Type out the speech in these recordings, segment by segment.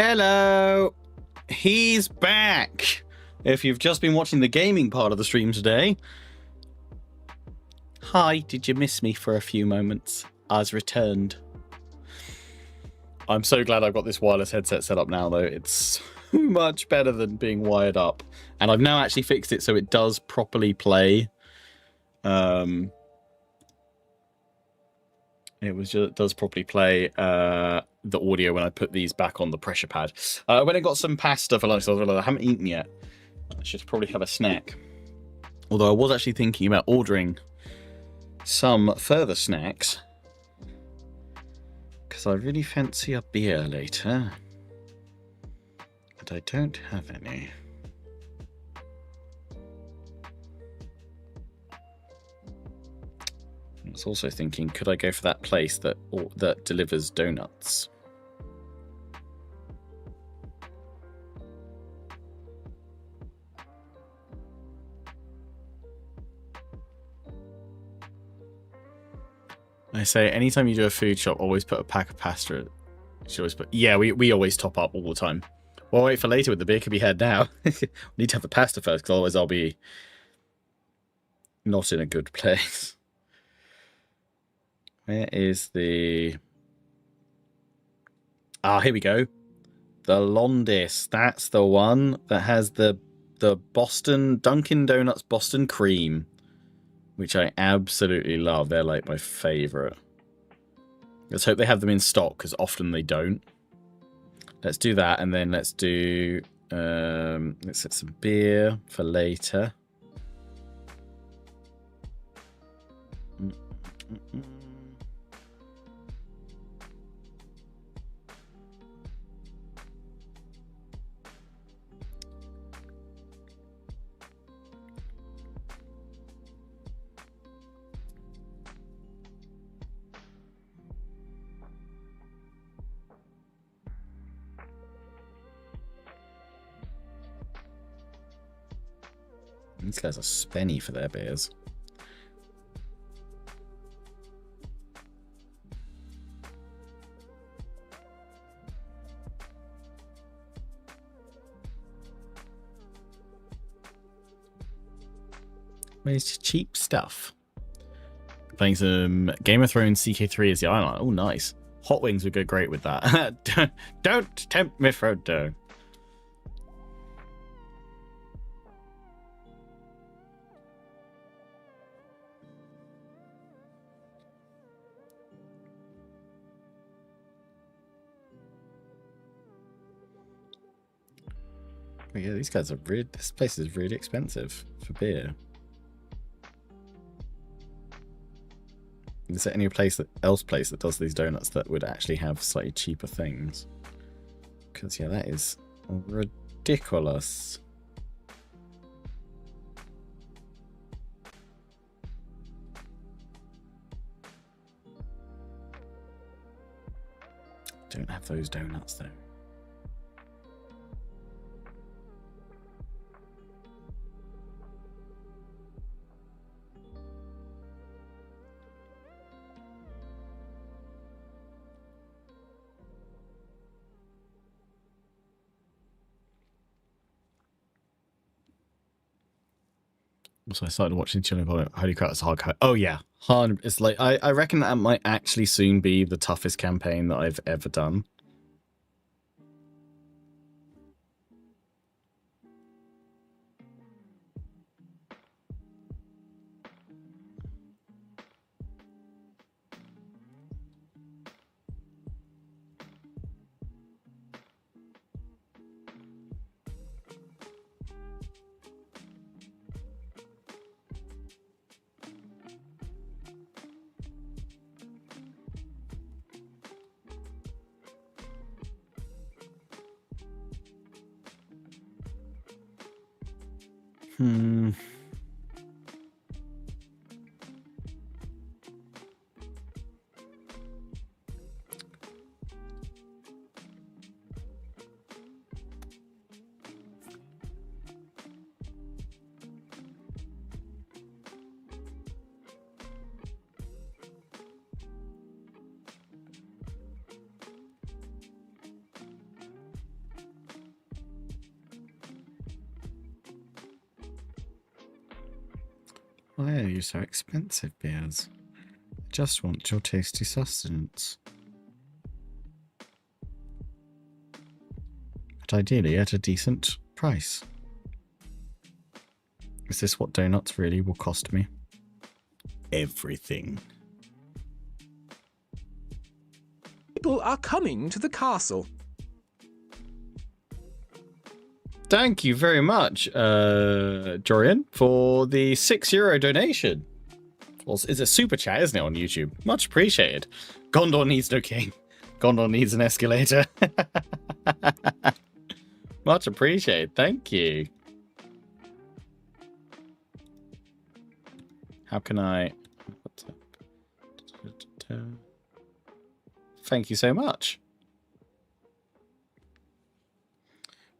Hello! He's back! If you've just been watching the gaming part of the stream today, hi, did you miss me for a few moments? I've returned. I'm so glad I've got this wireless headset set up now, though. It's so much better than being wired up. And I've now actually fixed it so it does properly play. It does properly play the audio when I put these back on the pressure pad. I went and got some pasta for lunch, so I haven't eaten yet. I should probably have a snack. Although I was actually thinking about ordering some further snacks, because I really fancy a beer later. But I don't have any. I was also thinking, could I go for that place that delivers donuts? I say, anytime you do a food shop, always put a pack of pasta. Should always put. Yeah, we always top up all the time. Well, wait for later with the beer. Could be had now. We need to have the pasta first, because otherwise I'll be not in a good place. Where is the... Ah, here we go. The Londis. That's the one that has the Boston Dunkin' Donuts Boston cream, which I absolutely love. They're like my favorite. Let's hope they have them in stock, because often they don't. Let's do that, and then let's do... let's set some beer for later. These guys are spenny for their beers. Where's cheap stuff? Playing some Game of Thrones CK3 as the island. Oh, nice. Hot wings would go great with that. Don't tempt me, Frodo. But yeah, these guys are really... This place is really expensive for beer. Is there any place that does these donuts that would actually have slightly cheaper things? Because, yeah, that is ridiculous. Don't have those donuts, though. So I started watching Chilling. Holy crap, it's hard. Oh yeah, hard. It's like I reckon that might actually soon be the toughest campaign that I've ever done. Why are you so expensive, beers? I just want your tasty sustenance. But ideally at a decent price. Is this what donuts really will cost me? Everything. People are coming to the castle. Thank you very much, Jorian, for the €6 donation. Well, it's a super chat, isn't it, on YouTube? Much appreciated. Gondor needs no king. Gondor needs an escalator. Much appreciated. Thank you. How can I... Thank you so much.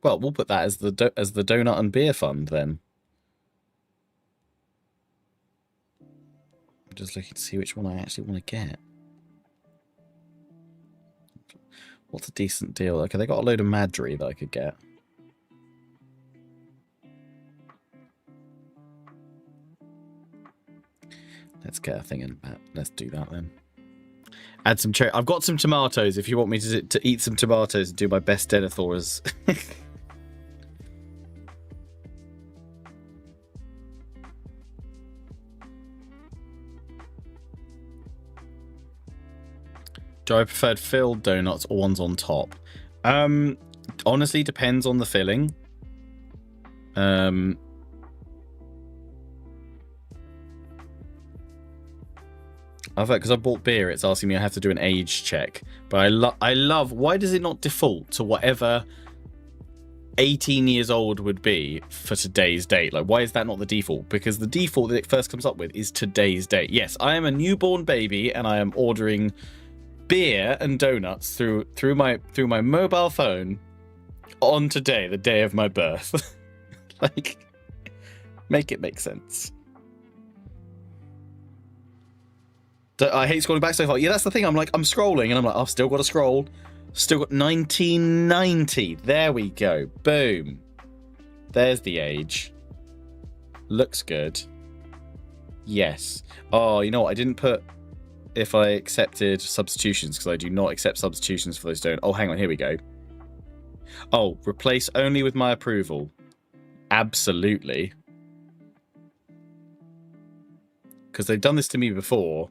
Well, we'll put that as the donut and beer fund then. I'm just looking to see which one I actually want to get. What's a decent deal? Okay, they got a load of Madry that I could get. Let's get a thing in that. Let's do that then. Add some cherry. I've got some tomatoes if you want me to eat some tomatoes and do my best Denethor's. Do I prefer filled donuts or ones on top? Honestly, depends on the filling. Because I bought beer, it's asking me I have to do an age check. But I love. Why does it not default to whatever 18 years old would be for today's date? Like, why is that not the default? Because the default that it first comes up with is today's date. Yes, I am a newborn baby, and I am ordering beer and donuts through my mobile phone on today, the day of my birth. Like, make it make sense. I hate scrolling back so far. Yeah, that's the thing. I'm scrolling, and I'm like, I've still got to scroll. Still got 1990. There we go. Boom. There's the age. Looks good. Yes. Oh, you know what? I didn't put if I accepted substitutions, because I do not accept substitutions for those don't. Oh, hang on. Here we go. Oh, replace only with my approval. Absolutely. Because they've done this to me before.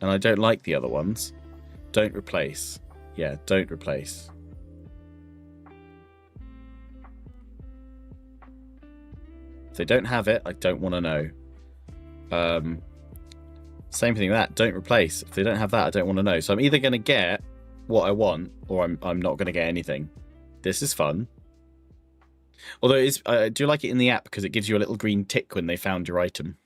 And I don't like the other ones. Don't replace. Yeah, don't replace. If they don't have it, I don't want to know. Same thing with that. Don't replace. If they don't have that, I don't want to know. So I'm either going to get what I want, or I'm not going to get anything. This is fun. Although I do like it in the app because it gives you a little green tick when they found your item.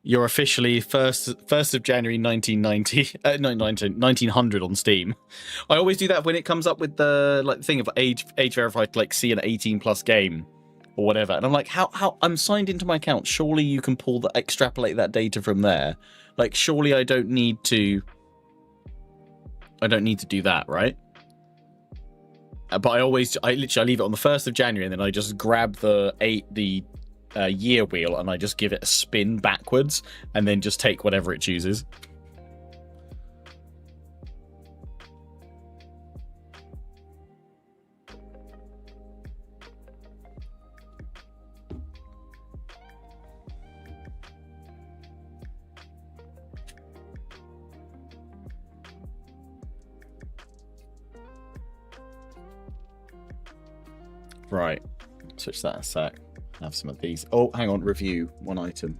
You're officially 1st of January 1990. 1900 on Steam. I always do that when it comes up with the thing of age verified, like see an 18+ game or whatever. And I'm like, how I'm signed into my account. Surely you can extrapolate that data from there. Like, surely I don't need to do that, right? But I literally leave it on the 1st of January, and then I just grab the year wheel and I just give it a spin backwards and then just take whatever it chooses. Right, switch that a sec. Have some of these. Oh, hang on. Review one item.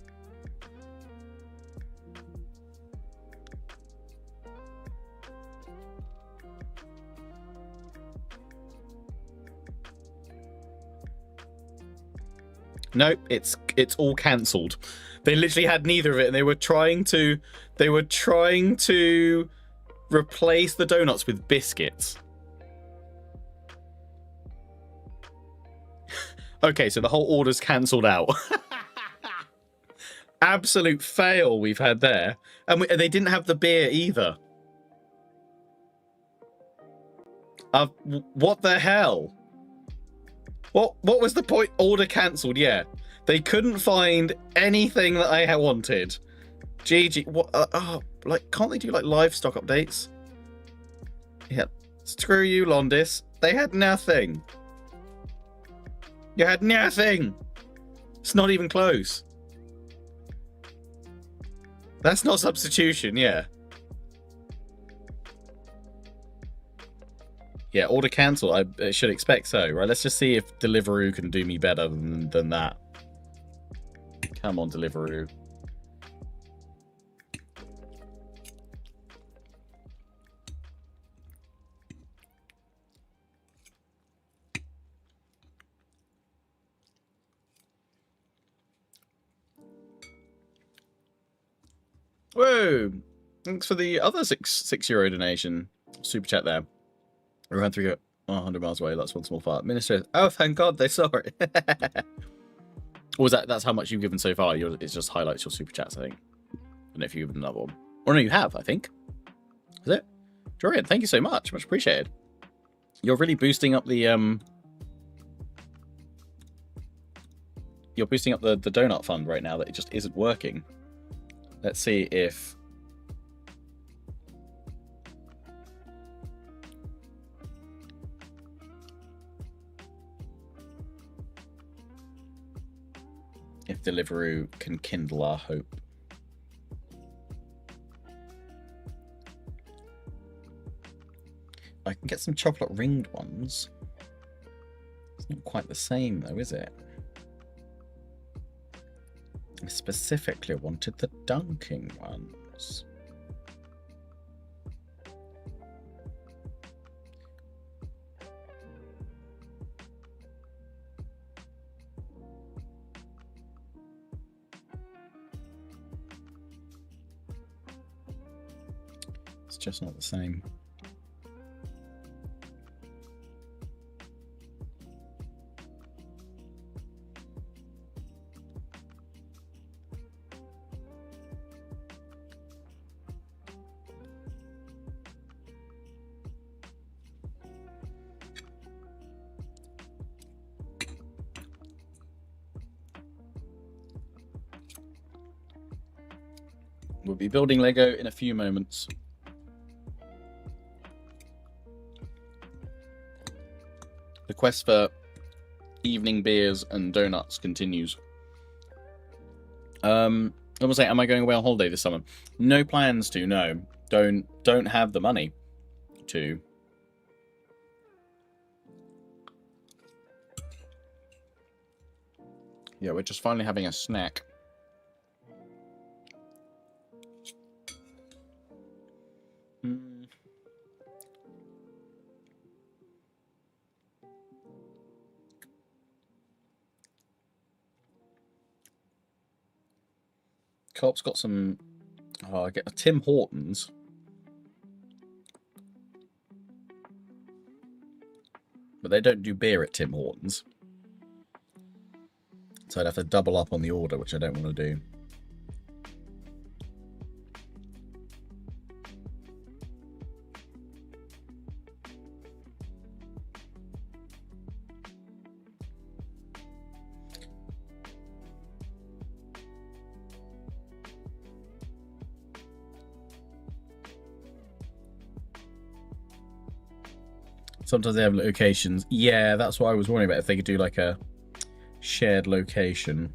Nope, it's all cancelled. They literally had neither of it, and they were trying to replace the donuts with biscuits. Okay, so the whole order's cancelled out. Absolute fail we've had there. And they didn't have the beer either. What the hell? What was the point? Order cancelled, yeah. They couldn't find anything that I wanted. GG. What? Like, can't they do, like, livestock updates? Yeah. Screw you, Londis. They had nothing. You had nothing. It's not even close. That's not substitution, yeah. Yeah, order cancel. I should expect so, right? Let's just see if Deliveroo can do me better than that. Come on, Deliveroo. Whoa! Thanks for the other €6 donation. Super chat there. Around 100 miles away. That's one small fart. Minister. Oh, thank God they saw it. Or was that's how much you've given so far? It just highlights your super chats, I think. I don't know if you've given another one. Or no, you have, I think. Is it? Dorian, thank you so much. Much appreciated. You're really boosting up the You're boosting up the donut fund right now that it just isn't working. Let's see if Deliveroo can kindle our hope. I can get some chocolate ringed ones. It's not quite the same though, is it? I specifically wanted the dunking ones. It's just not the same. We'll be building Lego in a few moments. The quest for evening beers and donuts continues. I was saying, am I going away on holiday this summer? No plans to, no. Don't have the money to. Yeah, we're just finally having a snack. Co-op's got some. Oh, I get a Tim Hortons. But they don't do beer at Tim Hortons. So I'd have to double up on the order, which I don't want to do. Sometimes they have locations. Yeah, that's what I was wondering about, if they could do like a shared location.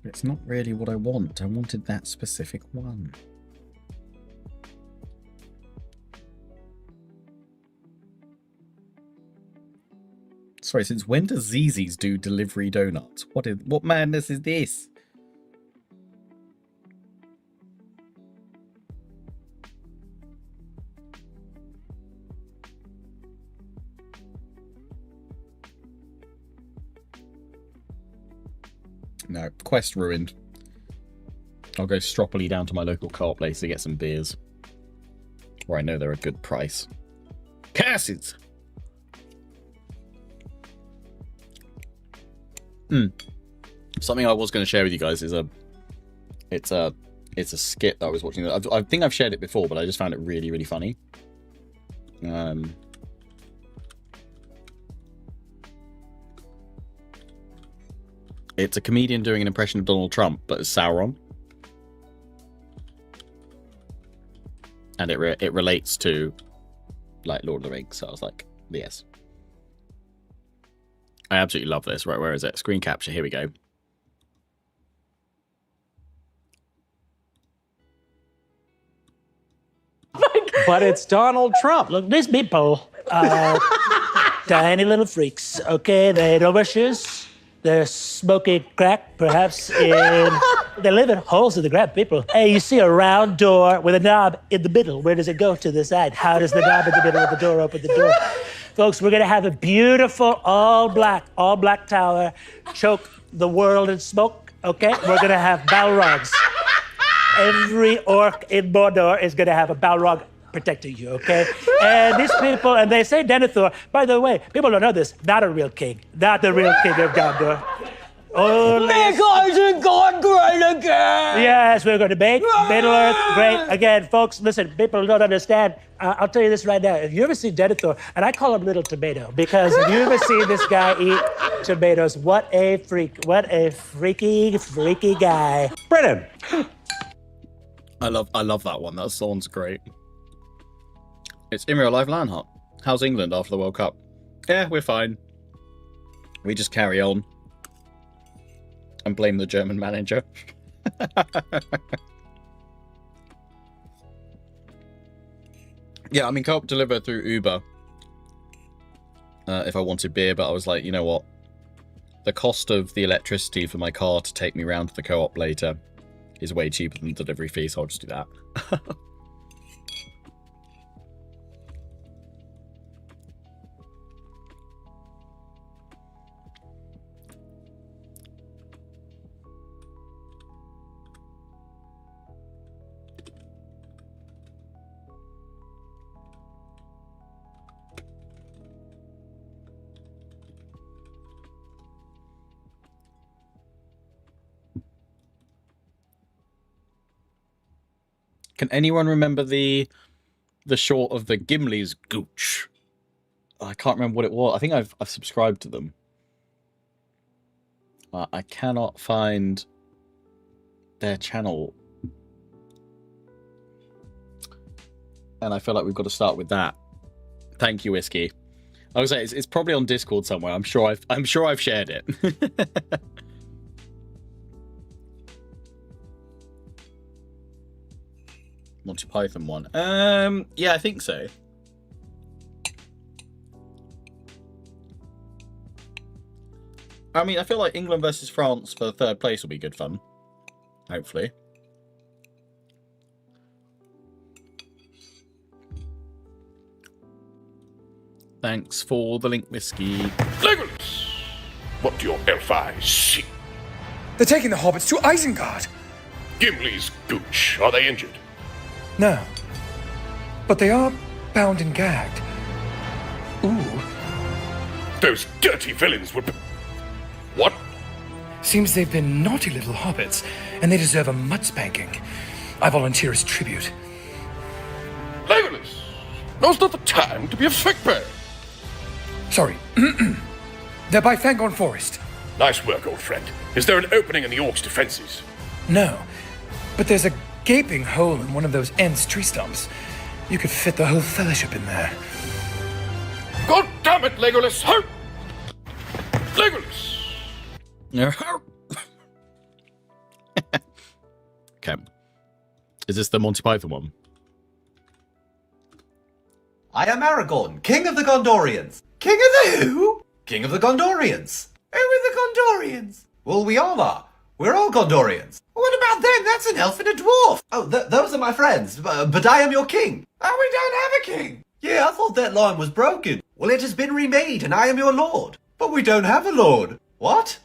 It's not really what I want. I wanted that specific one. Sorry, since when does Zzz's do delivery donuts? What madness is this? No, quest ruined. I'll go stroppily down to my local co-op place to get some beers. Where I know they're a good price. Curses! Something I was going to share with you guys is it's a skit that I was watching. I think I've shared it before, but I just found it really, really funny. It's a comedian doing an impression of Donald Trump, but as Sauron. And it relates to, like, Lord of the Rings. So I was like, yes. I absolutely love this. Right, where is it? Screen capture. Here we go. But it's Donald Trump. Look, these people are tiny little freaks, okay? They don't wear shoes. They're smoking crack, perhaps they live in holes in the ground, people. Hey, you see a round door with a knob in the middle. Where does it go to the side? How does the knob in the middle of the door open the door? Folks, we're gonna have a beautiful all black tower, choke the world in smoke, okay? We're gonna have Balrogs. Every orc in Mordor is gonna have a Balrog protecting you, okay? And these people, and they say Denethor, by the way, people don't know this, not a real king, not the real king of Gondor. Make Isengard great again! Yes, we're going to make Middle-earth great again. Folks, listen, people don't understand. I'll tell you this right now. If you ever see Denethor, and I call him Little Tomato, because if you ever see this guy eat tomatoes, what a freak, what a freaky guy. Brennan. I love that one. That song's great. It's in real life Lanhart. How's England after the World Cup? Yeah, we're fine. We just carry on. And blame the German manager. Yeah, I mean, co-op deliver through Uber. If I wanted beer, but I was like, you know what? The cost of the electricity for my car to take me round to the co-op later is way cheaper than the delivery fee, so I'll just do that. Can anyone remember the short of the Gimli's Gooch? I can't remember what it was. I think I've subscribed to them. I cannot find their channel. And I feel like we've got to start with that. Thank you, Whiskey. I was say it's probably on Discord somewhere. I'm sure I've shared it. Monty Python one. Yeah, I think so. I mean, I feel like England versus France for the third place will be good fun. Hopefully. Thanks for the link, Whiskey. Legolas! What do your elf eyes see? They're taking the hobbits to Isengard. Gimli's Gooch. Are they injured? No. But they are bound and gagged. Ooh. Those dirty villains would... What? Seems they've been naughty little hobbits, and they deserve a mud spanking. I volunteer as tribute. Legolas! Now's not the time to be a fickbird. Sorry. They're by Fangorn Forest. Nice work, old friend. Is there an opening in the Orcs' defenses? No. But there's a gaping hole in one of those Ents tree stumps. You could fit the whole fellowship in there. God damn it, Legolas! Help! Legolas! Okay. Is this the Monty Python one? I am Aragorn, King of the Gondorians. King of the who? King of the Gondorians. Who are the Gondorians? Well, we all are. We're all Gondorians. What about them? That's an elf and a dwarf. Oh, those are my friends, but I am your king. Oh, we don't have a king. Yeah, I thought that line was broken. Well, it has been remade, and I am your lord. But we don't have a lord. What?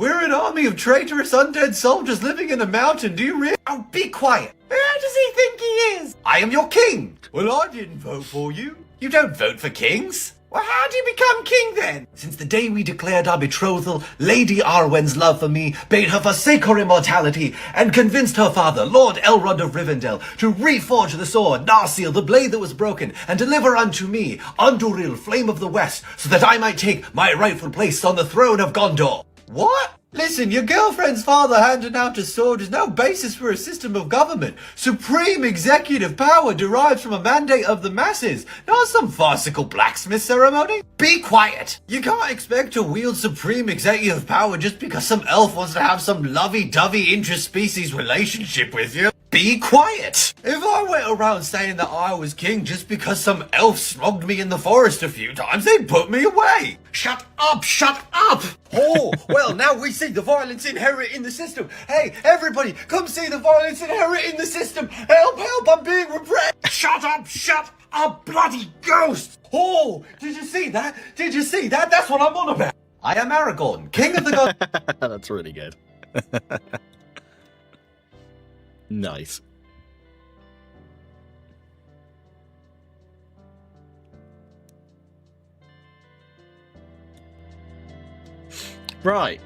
We're an army of traitorous undead soldiers living in a mountain, do you really? Oh, be quiet. Who does he think he is? I am your king. Well, I didn't vote for you. You don't vote for kings. Well, how do you become king then? Since the day we declared our betrothal, Lady Arwen's love for me bade her forsake her immortality and convinced her father, Lord Elrond of Rivendell, to reforge the sword, Narsil, the blade that was broken, and deliver unto me, Anduril, Flame of the West, so that I might take my rightful place on the throne of Gondor. What? Listen, your girlfriend's father handing out a sword is no basis for a system of government. Supreme executive power derives from a mandate of the masses, not some farcical blacksmith ceremony. Be quiet! You can't expect to wield supreme executive power just because some elf wants to have some lovey-dovey interspecies relationship with you. Be quiet! If I went around saying that I was king just because some elf slogged me in the forest a few times, they'd put me away! Shut up! Shut up! Oh, well, now we see the violence inherent in the system. Hey, everybody, come see the violence inherent in the system. Help, help, I'm being repressed. Shut up, bloody ghost! Oh, did you see that? Did you see that? That's what I'm on about. I am Aragorn, king of the god. That's really good. Nice. Right.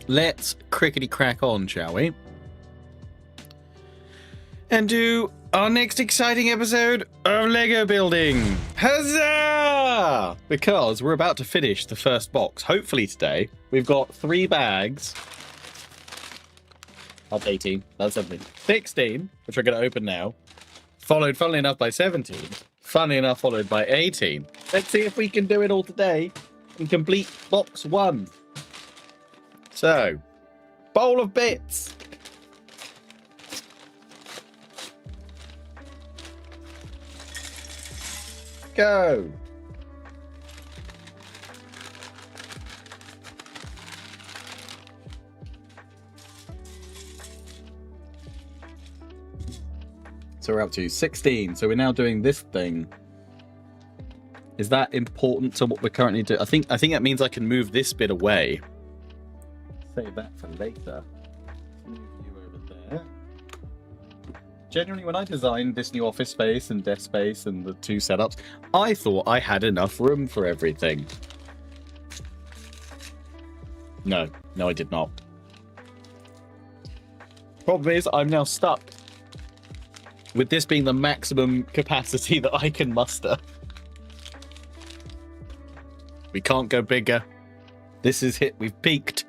Let's crickety crack on, shall we? And do our next exciting episode of Lego building. Huzzah! Because we're about to finish the first box, hopefully today. We've got 3 bags. That's 18. That's 17. 16, which we're going to open now. Followed, funnily enough, by 17. Funnily enough, followed by 18. Let's see if we can do it all today and complete box 1. So, bowl of bits. Go. So we're up to 16. So we're now doing this thing. Is that important to what we're currently doing? I think that means I can move this bit away. Save that for later. Move you over there. Generally, when I designed this new office space and desk space and the 2 setups, I thought I had enough room for everything. No, I did not. Problem is, I'm now stuck with this being the maximum capacity that I can muster. We can't go bigger. This is it. We've peaked.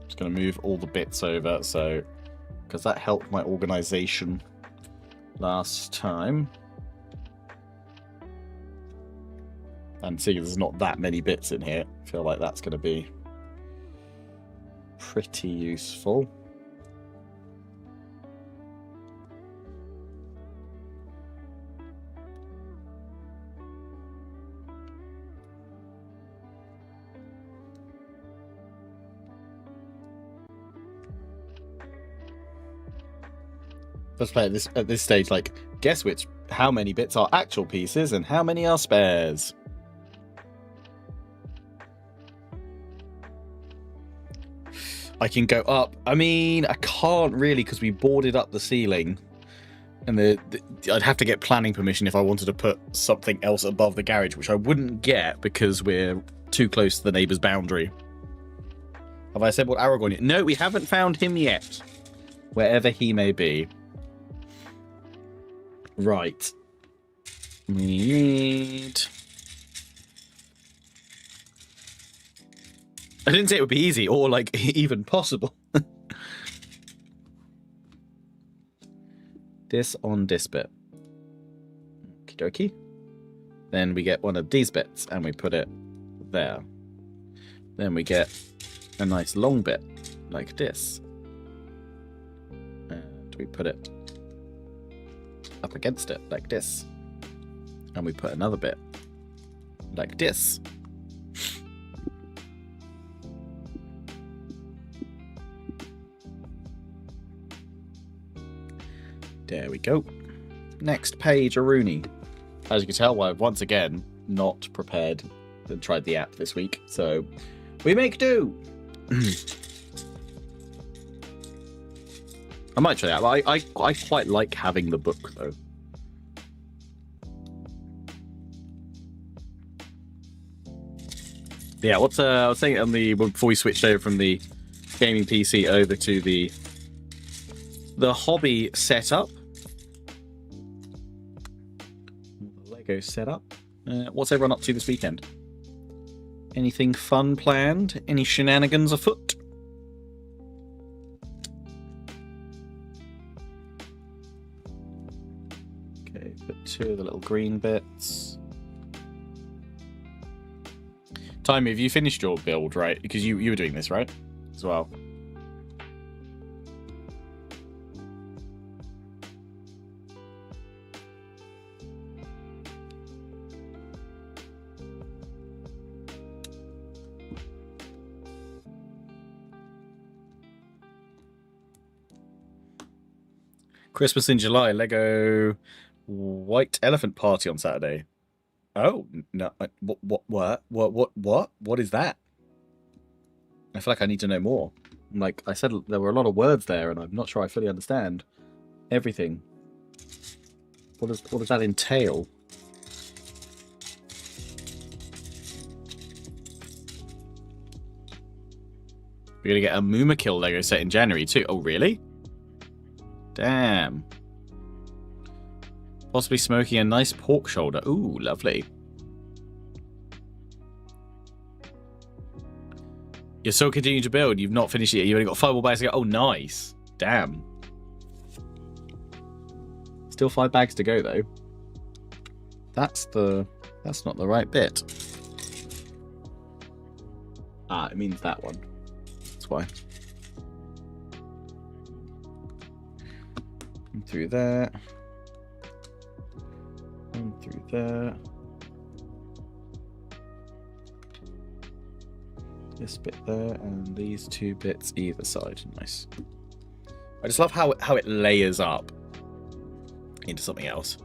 Just going to move all the bits over, so because that helped my organization last time. And seeing there's not that many bits in here, I feel like that's going to be pretty useful. Let's play at this stage, like, guess how many bits are actual pieces and how many are spares. I can go up. I mean, I can't really because we boarded up the ceiling. And I'd have to get planning permission if I wanted to put something else above the garage, which I wouldn't get because we're too close to the neighbour's boundary. Have I said what Aragorn is? No, we haven't found him yet. Wherever he may be. Right. We need... I didn't say it would be easy or, like, even possible. This on this bit. Okie dokie. Then we get one of these bits and we put it there. Then we get a nice long bit like this. And we put it up against it like this. And we put another bit like this. There we go. Next page, a Rooney. as you can tell, I've once again not prepared and tried the app this week, so we make do. I might try that, but I quite like having the book, though. Yeah, what's I was saying on the before we switched over from the gaming PC over to the hobby setup. Lego setup. What's everyone up to this weekend? Anything fun planned? Any shenanigans afoot? Okay, put 2 of the little green bits. Timey, have you finished your build, right? Because you were doing this, right? As well. Christmas in July, Lego White Elephant Party on Saturday. Oh, no, what is that? I feel like I need to know more. Like I said, there were a lot of words there, and I'm not sure I fully understand everything. What does that entail? We're gonna get a Moomakill Lego set in January too. Oh, really? Damn. Possibly smoking a nice pork shoulder. Ooh, lovely. You're still continuing to build. You've not finished it yet. You've only got 5 more bags to go. Oh, nice. Damn. Still 5 bags to go, though. That's not the right bit. Ah, it means that one. That's why. Through there. And through there. This bit there, and these 2 bits either side. Nice. I just love how it layers up into something else.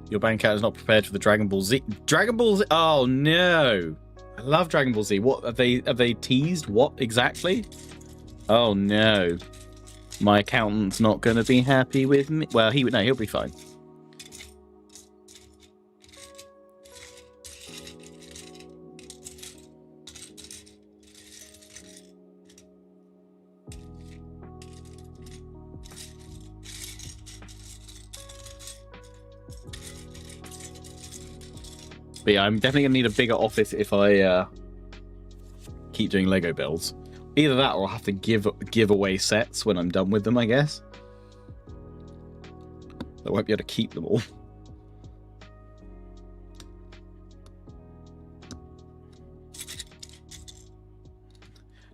Your bank account is not prepared for the Dragon Ball Z. Dragon Ball Z? Oh no! I love Dragon Ball Z. What have they teased? What exactly? Oh no! My accountant's not going to be happy with me. Well, he'll be fine. But yeah, I'm definitely going to need a bigger office if I keep doing Lego builds. Either that or I'll have to give away sets when I'm done with them, I guess. I won't be able to keep them all.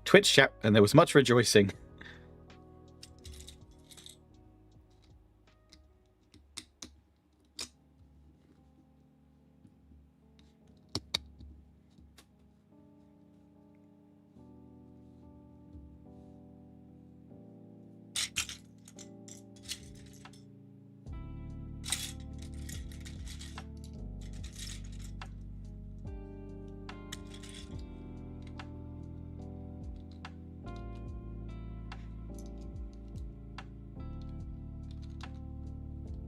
Twitch chat, and there was much rejoicing.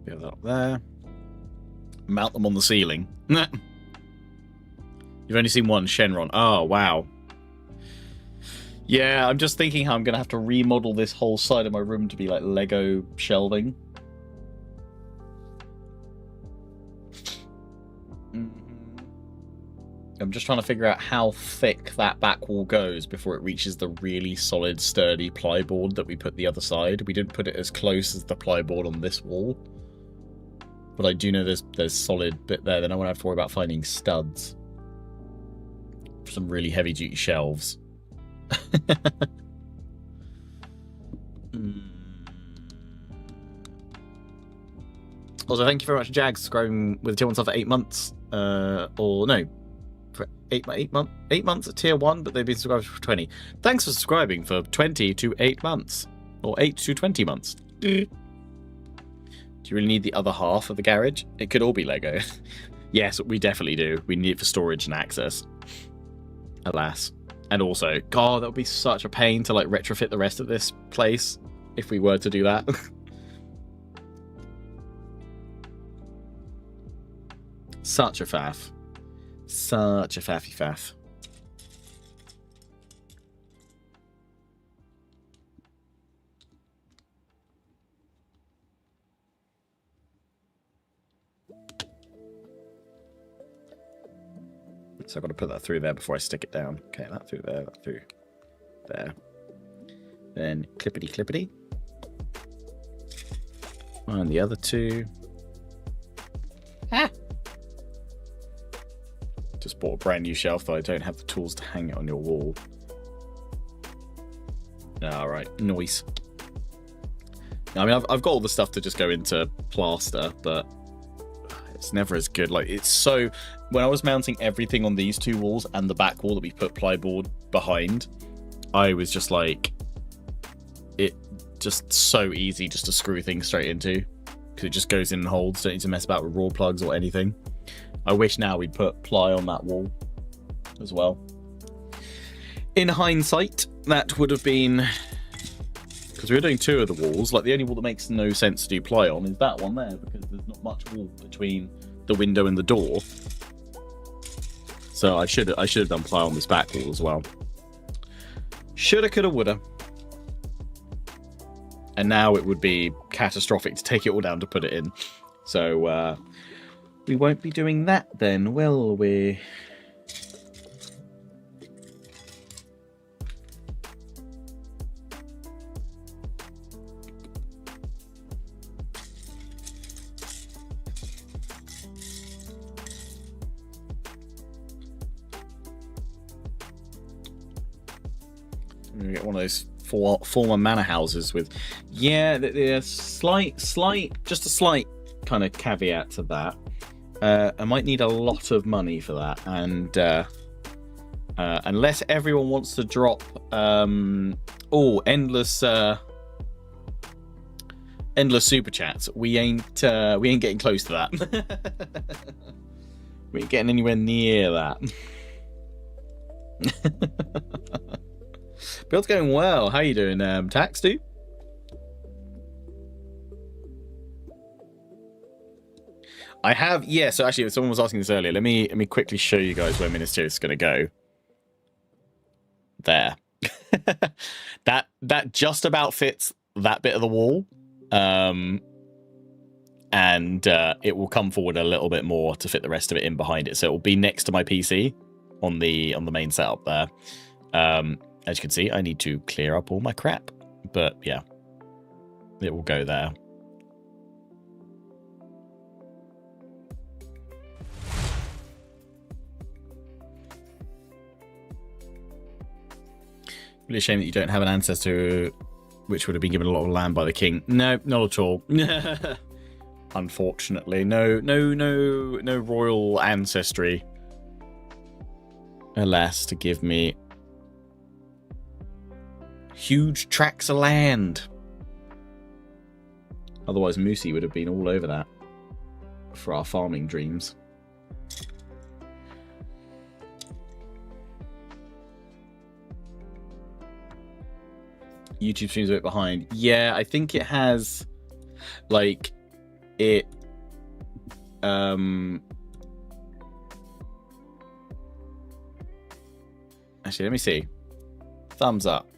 Get that up there. Mount them on the ceiling. You've only seen one, Shenron. Oh, wow. Yeah, I'm just thinking how I'm going to have to remodel this whole side of my room to be like Lego shelving. I'm just trying to figure out how thick that back wall goes before it reaches the really solid, sturdy plyboard that we put the other side. We didn't put it as close as the plyboard on this wall. But I do know there's solid bit there. Then I won't have to worry about finding studs for some really heavy-duty shelves. Also, thank you very much, Jags, subscribing with a tier 1 sub for 8 months. Or no, for 8 months at tier 1, but they've been subscribed for 20. Thanks for subscribing for 20 to 8 months, or 8 to 20 months. Do you really need the other half of the garage? It could all be Lego. Yes, we definitely do. We need it for storage and access. Alas. And also, God, that would be such a pain to like retrofit the rest of this place if we were to do that. Such a faff. Such a faffy faff. So I've got to put that through there before I stick it down. Okay, that through there, that through there. Then clippity clippity. And the other two. Ah! Just bought a brand new shelf, though I don't have the tools to hang it on your wall. Alright, noise. I mean, I've got all the stuff to just go into plaster, but it's never as good. Like, it's so... When I was mounting everything on these two walls and the back wall that we put plyboard behind, I was just like... It just so easy just to screw things straight into. Because it just goes in and holds. Don't need to mess about with raw plugs or anything. I wish now we'd put ply on that wall as well. In hindsight, that would have been... Because we were doing two of the walls. Like, the only wall that makes no sense to do ply on is that one there. Because there's not much wall between the window and the door. So I should have done ply on this back wall as well. Shoulda, coulda, woulda. And now it would be catastrophic to take it all down to put it in. So we won't be doing that then, will we? We get one of those former manor houses with, yeah, there's just a slight kind of caveat to that. I might need a lot of money for that, and unless everyone wants to drop endless super chats, we ain't getting close to that. We ain't getting anywhere near that. Build's going well. How you doing, Tax, dude? I have, yeah, so actually someone was asking this earlier. Let me quickly show you guys where Minas Tirith is going to go. There. that just about fits that bit of the wall. And it will come forward a little bit more to fit the rest of it in behind it. So it will be next to my PC on the main setup there. As you can see, I need to clear up all my crap. But yeah, it will go there. Really a shame that you don't have an ancestor which would have been given a lot of land by the king. No, not at all. Unfortunately, no royal ancestry. Alas, to give me huge tracts of land. Otherwise, Moosey would have been all over that for our farming dreams. YouTube stream's a bit behind. Yeah, I think it has, like, it, actually, let me see. Thumbs up.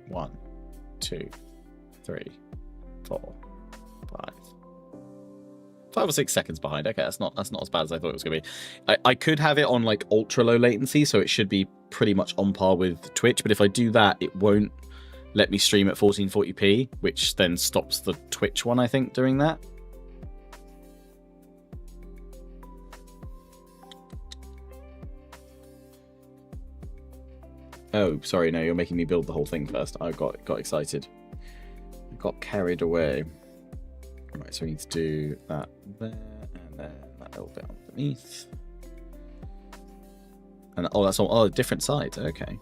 1, 2, 3, 4, 5. 5 or 6 seconds behind. Okay, that's not as bad as I thought it was going to be. I could have it on, like, ultra low latency, so it should be pretty much on par with Twitch, but if I do that, it won't let me stream at 1440p, which then stops the Twitch one, I think, doing that. Oh, sorry, no, you're making me build the whole thing first. I got excited. I got carried away. Right, so we need to do that there, and then that little bit underneath. And oh, that's all different sides, okay.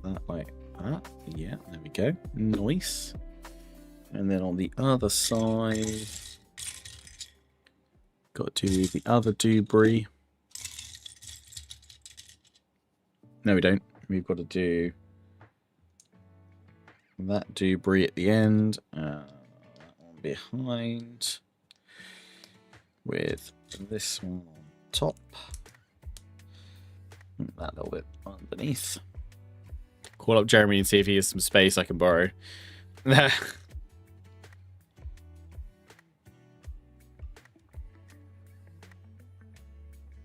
That like that. Yeah, there we go. Nice. And then on the other side, got to do the other debris. No, we don't. We've got to do that debris at the end. That one behind. With this one on top. And that little bit underneath. Call up Jeremy and see if he has some space I can borrow.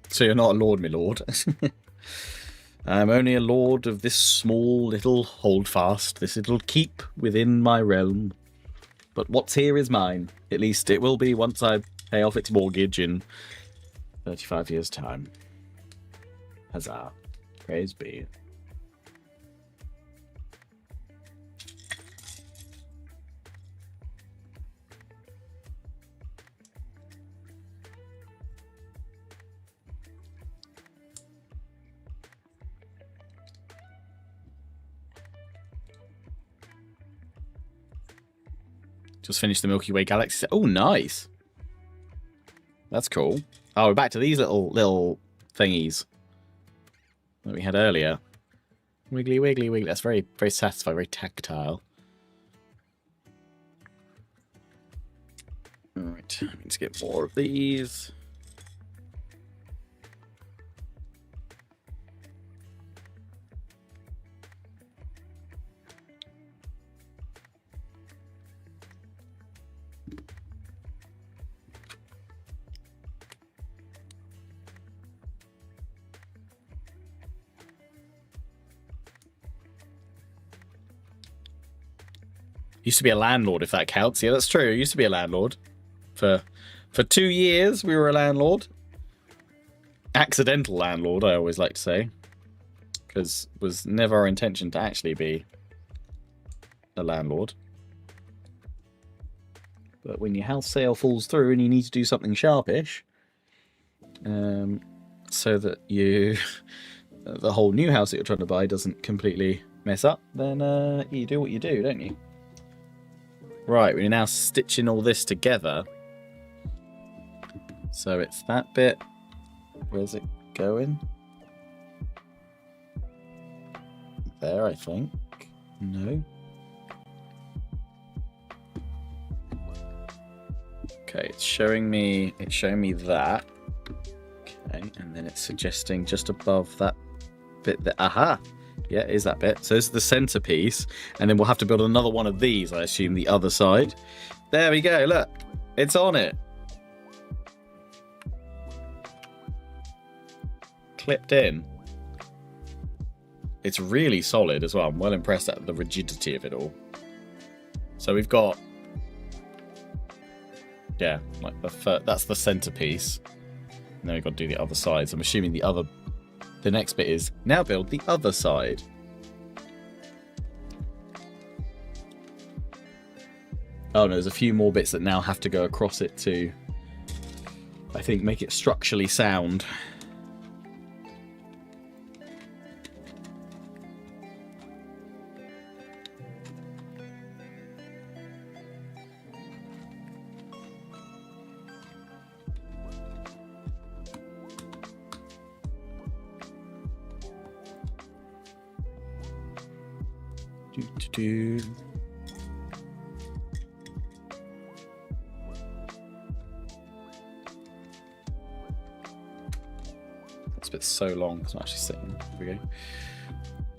So you're not a lord, my lord. I'm only a lord of this small little holdfast, this little keep within my realm. But what's here is mine. At least it will be once I pay off its mortgage in 35 years' time. Huzzah. Praise be. Just finished the Milky Way galaxy. Oh, nice. That's cool. Oh, we're back to these little thingies that we had earlier. Wiggly, wiggly, wiggly. That's very, very satisfying, very tactile. Alright, I need to get more of these. Used to be a landlord, if that counts. Yeah, that's true. I used to be a landlord. For 2 years, we were a landlord. Accidental landlord, I always like to say. Because it was never our intention to actually be a landlord. But when your house sale falls through and you need to do something sharpish, so that you the whole new house that you're trying to buy doesn't completely mess up, then you do what you do, don't you? Right, we're now stitching all this together. So it's that bit. Where's it going? There, I think. No. Okay, it's showing me that. Okay, and then it's suggesting just above that bit there. Aha! Yeah, it is that bit. So this is the centerpiece, and then we'll have to build another one of these, I assume, the other side. There we go, look. It's on it. Clipped in. It's really solid as well. I'm well impressed at the rigidity of it all. So we've got... yeah, like that's the centerpiece. And then we've got to do the other side. So I'm assuming the next bit is now build the other side. Oh no, there's a few more bits that now have to go across it to, I think, make it structurally sound. This bit's so long, it's not actually sitting. Here we go.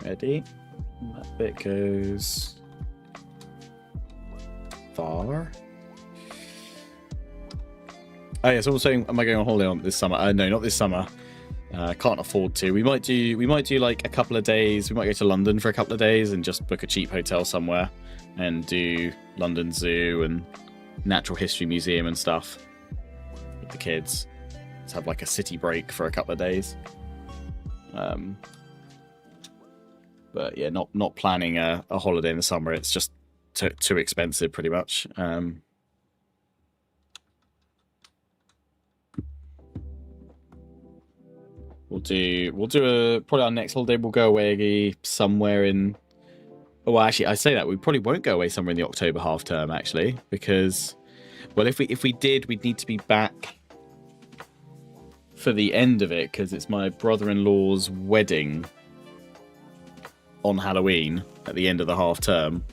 Ready? That bit goes far. Oh yeah, someone's saying, am I going on holiday on this summer? No, not this summer. Can't afford to. We might do like a couple of days. We might go to London for a couple of days and just book a cheap hotel somewhere and do London Zoo and Natural History Museum and stuff with the kids. Let's have like a city break for a couple of days. But yeah, not planning a holiday in the summer. It's just too expensive, pretty much. We'll do probably our next holiday. We'll go away somewhere in Well, actually, I say that we probably won't go away somewhere in the October half term, actually, because, well, if we did, we'd need to be back for the end of it, because it's my brother-in-law's wedding on Halloween at the end of the half term.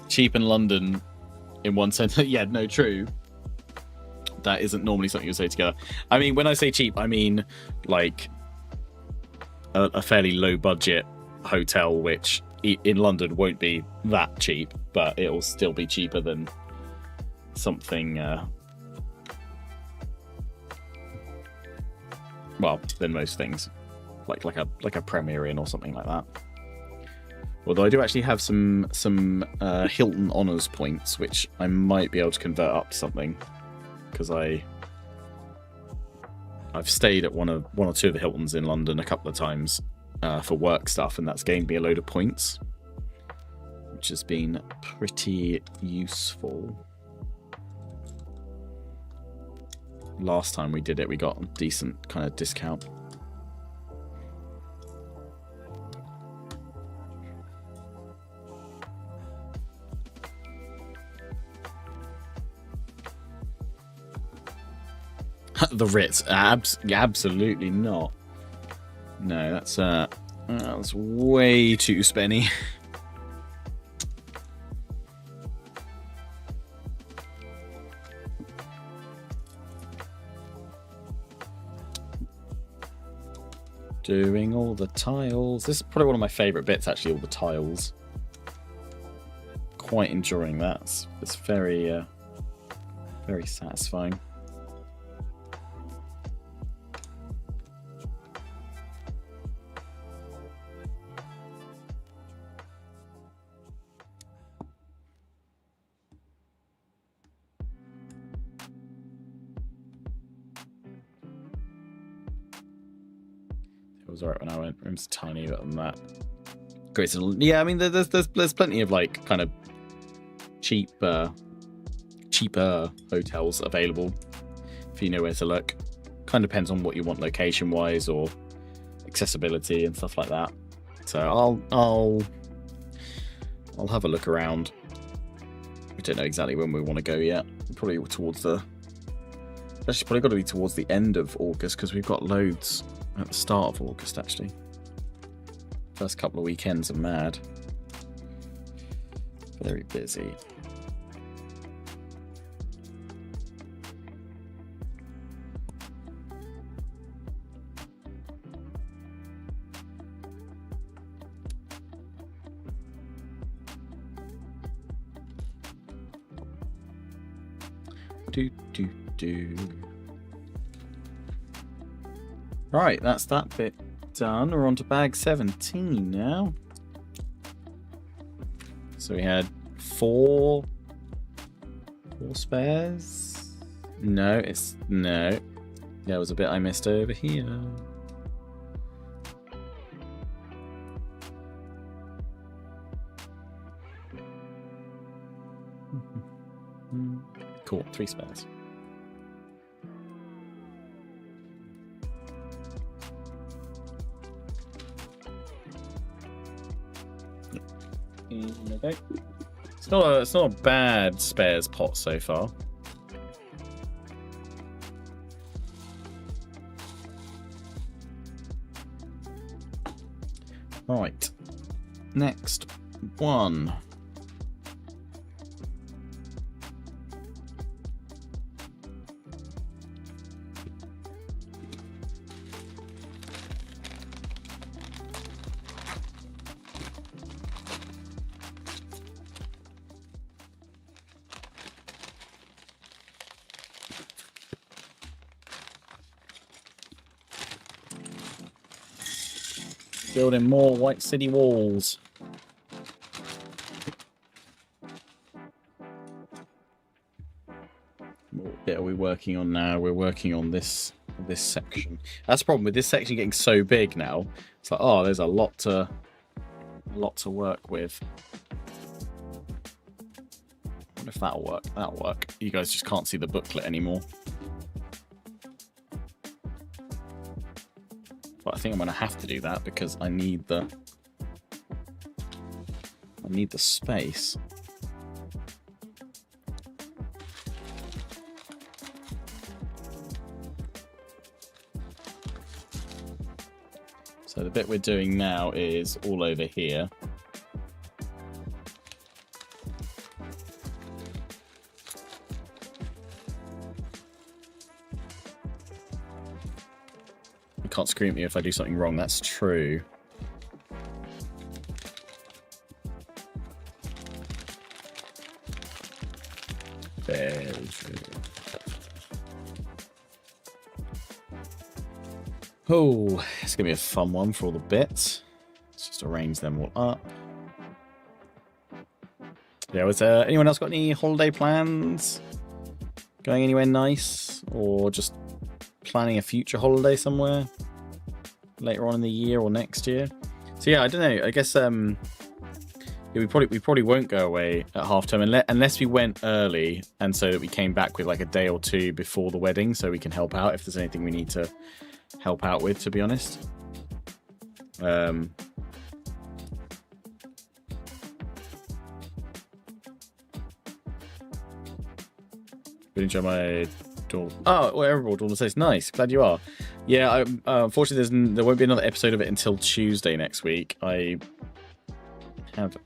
Cheap in London, in one sense. Yeah, no, true. That isn't normally something you say together. I mean, when I say cheap, I mean like a fairly low budget hotel, which in London won't be that cheap, but it'll still be cheaper than something, well, than most things, like a Premier Inn or something like that. Although I do actually have some Hilton Honors points, which I might be able to convert up to something. Because I've stayed at one or two of the Hiltons in London a couple of times for work stuff, and that's gained me a load of points, which has been pretty useful. Last time we did it, we got a decent kind of discount. The Ritz, absolutely not. No, that's way too spenny. Doing all the tiles. This is probably one of my favourite bits, actually, all the tiles. Quite enjoying that. It's very, very satisfying. Was alright when I went. Room's tiny, but than that, great. So, yeah, I mean, there's plenty of like kind of cheaper hotels available if you know where to look. Kind of depends on what you want location wise or accessibility and stuff like that. So I'll have a look around. We don't know exactly when we want to go yet. Probably towards the. Actually, probably got to be towards the end of August because we've got loads. At the start of August, actually. First couple of weekends are mad. Very busy. Do. Right, that's that bit done. We're on to bag 17 now. So we had four spares. No. There was a bit I missed over here. Cool, 3 spares. Okay. It's not a bad spares pot so far. Right. Next one. Building more White City walls. What bit are we working on now? We're working on this section. That's the problem with this section getting so big now. It's like, oh, there's a lot to work with. I wonder if that'll work. That'll work. You guys just can't see the booklet anymore. But I think I'm going to have to do that because I need the space. So the bit we're doing now is all over here. You can't scream at me if I do something wrong, that's true. Very true. Oh, it's going to be a fun one for all the bits. Let's just arrange them all up. Yeah, was anyone else got any holiday plans? Going anywhere nice? Or just planning a future holiday somewhere? Later on in the year or next year? So yeah, I don't know. I guess yeah, we probably won't go away at half term unless we went early and so that we came back with like a day or two before the wedding so we can help out if there's anything we need to help out with, to be honest. But enjoy my door. Oh, well, everyone will say it's nice. Glad you are. Yeah, unfortunately, there won't be another episode of it until Tuesday next week. I have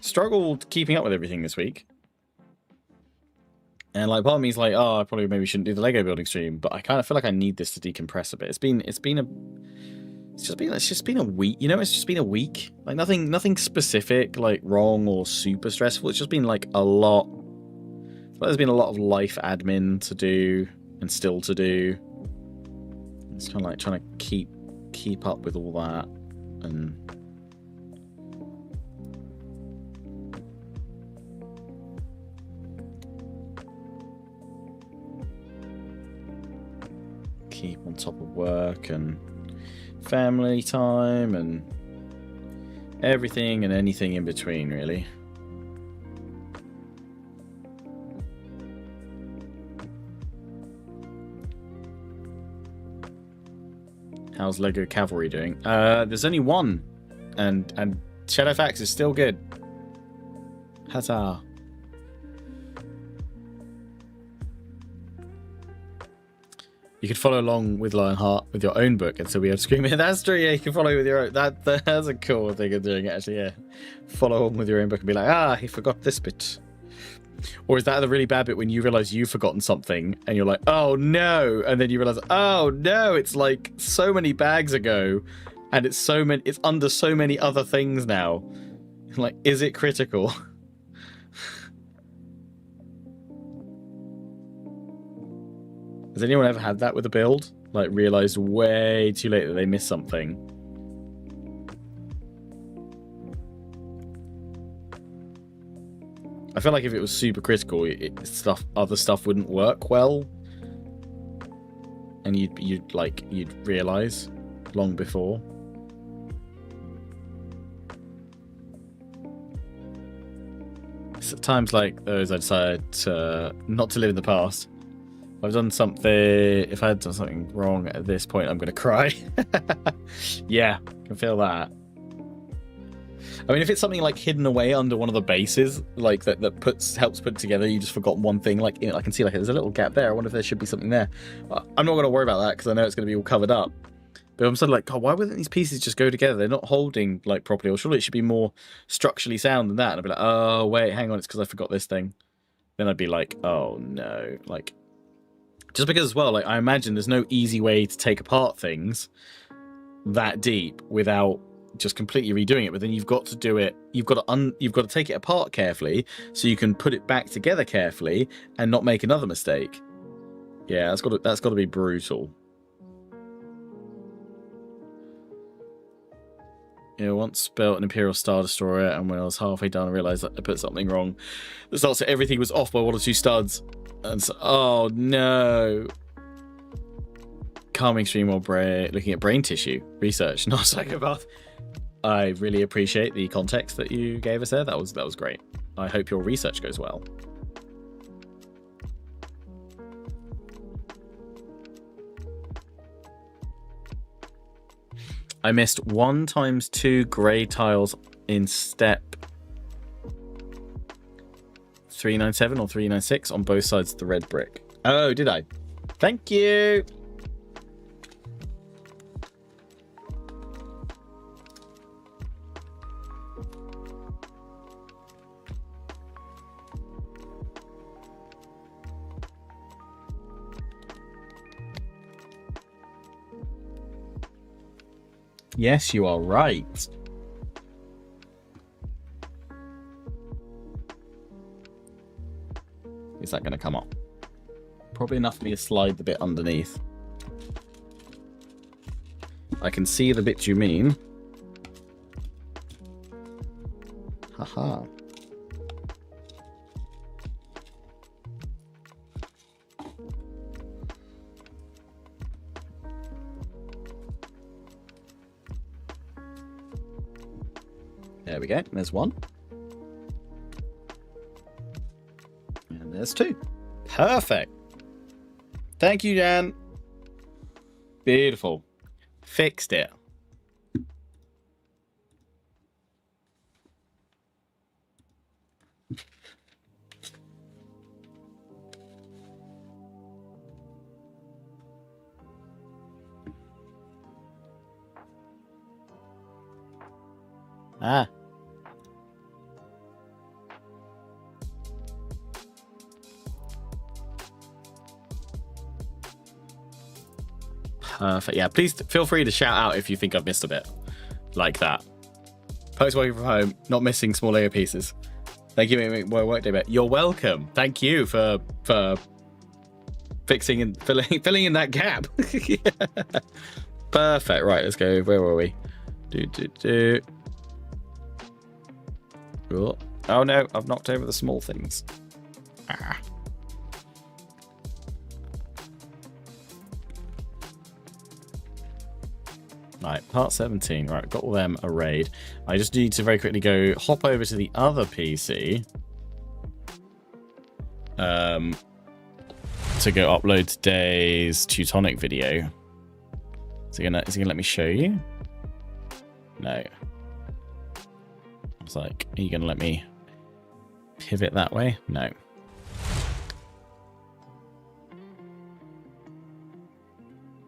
struggled keeping up with everything this week. And like part of me is like, oh, I probably maybe shouldn't do the Lego building stream, but I kind of feel like I need this to decompress a bit. It's just been a week, you know, it's just been a week. Like nothing specific, like wrong or super stressful. It's just been like a lot. But there's been a lot of life admin to do and still to do. It's kind of like trying to keep up with all that and keep on top of work and family time and everything and anything in between, really. How's Lego Cavalry doing? There's only one, and Shadowfax is still good. Huzzah! You could follow along with Lionheart with your own book, and so we have scream it. That's true. Yeah, you can follow with your own. That's a cool thing of doing it. Actually, yeah, follow on with your own book and be like, he forgot this bit. Or is that the really bad bit when you realize you've forgotten something and you're like, oh no, and then you realize, oh no, it's like so many bags ago, and it's under so many other things now. Like, is it critical? Has anyone ever had that with a build? Like, realized way too late that they missed something? I feel like if it was super critical, other stuff wouldn't work well, and you'd realize long before. It's at times like those I decide not to live in the past. If I had done something wrong at this point, I'm gonna cry. Yeah, I can feel that. I mean, if it's something like hidden away under one of the bases, like that helps put it together, you just forgot one thing, like, you know, I can see like there's a little gap there. I wonder if there should be something there. I'm not going to worry about that because I know it's going to be all covered up. But I'm sort of like, God, why wouldn't these pieces just go together? They're not holding like properly, or surely it should be more structurally sound than that. And I'd be like, oh wait, hang on, it's because I forgot this thing. Then I'd be like, oh no, like, just because as well, like, I imagine there's no easy way to take apart things that deep without just completely redoing it. But then you've got to do it. You've got to take it apart carefully so you can put it back together carefully and not make another mistake. Yeah, that's got to be brutal. Yeah, once built an Imperial Star Destroyer, and when I was halfway done, I realised that I put something wrong. The start, so everything was off by 1 or 2 studs. And so, oh no. Calming stream while looking at brain tissue research, not psychopath. I really appreciate the context that you gave us there. That was great. I hope your research goes well. I missed 1 times 2 grey tiles in step 397 or 396 on both sides of the red brick. Oh, did I? Thank you. Yes, you are right. Is that going to come up? Probably enough for me to slide the bit underneath. I can see the bit you mean. Haha. There we go. There's 1. And there's 2. Perfect. Thank you, Dan. Beautiful. Fixed it. Ah. Perfect. Yeah, please feel free to shout out if you think I've missed a bit like that. Post working from home, not missing small Lego pieces. Thank you, my workday bit. You're welcome. Thank you for fixing and filling in that gap. Yeah. Perfect. Right, let's go. Where were we? Oh no, I've knocked over the small things. Ah. Right, part 17. Right, got all them arrayed. I just need to very quickly go hop over to the other PC. To go upload today's Teutonic video. Is he gonna let me show you? No. I was like, are you gonna let me pivot that way? No.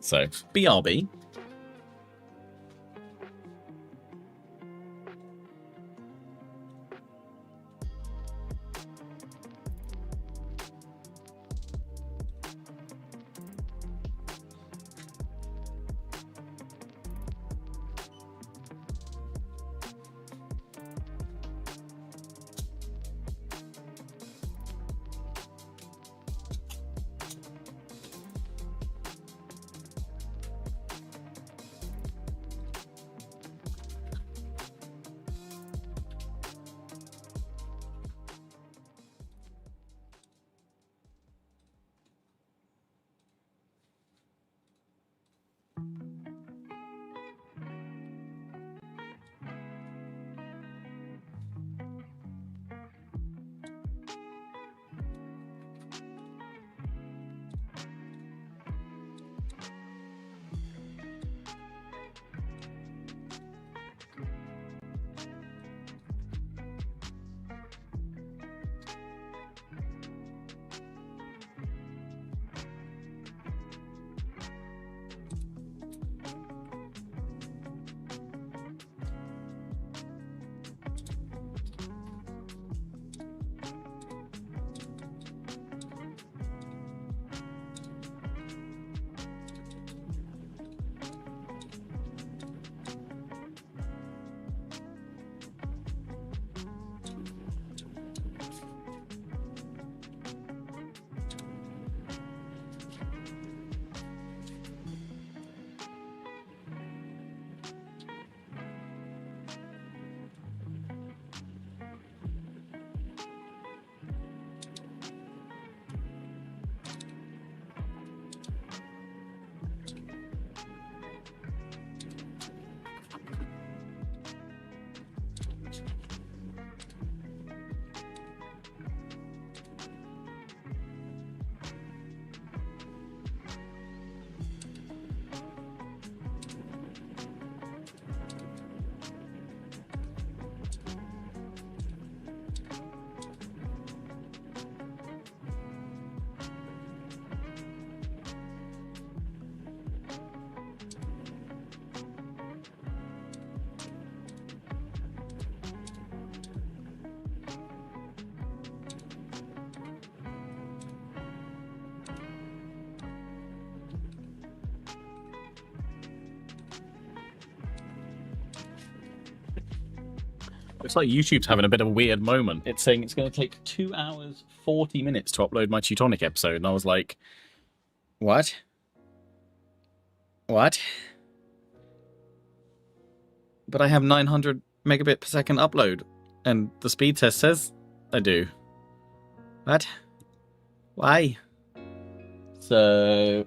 So, BRB. Looks like YouTube's having a bit of a weird moment. It's saying it's going to take 2 hours, 40 minutes to upload my Teutonic episode. And I was like, what? What? But I have 900 megabit per second upload. And the speed test says I do. What? Why? So...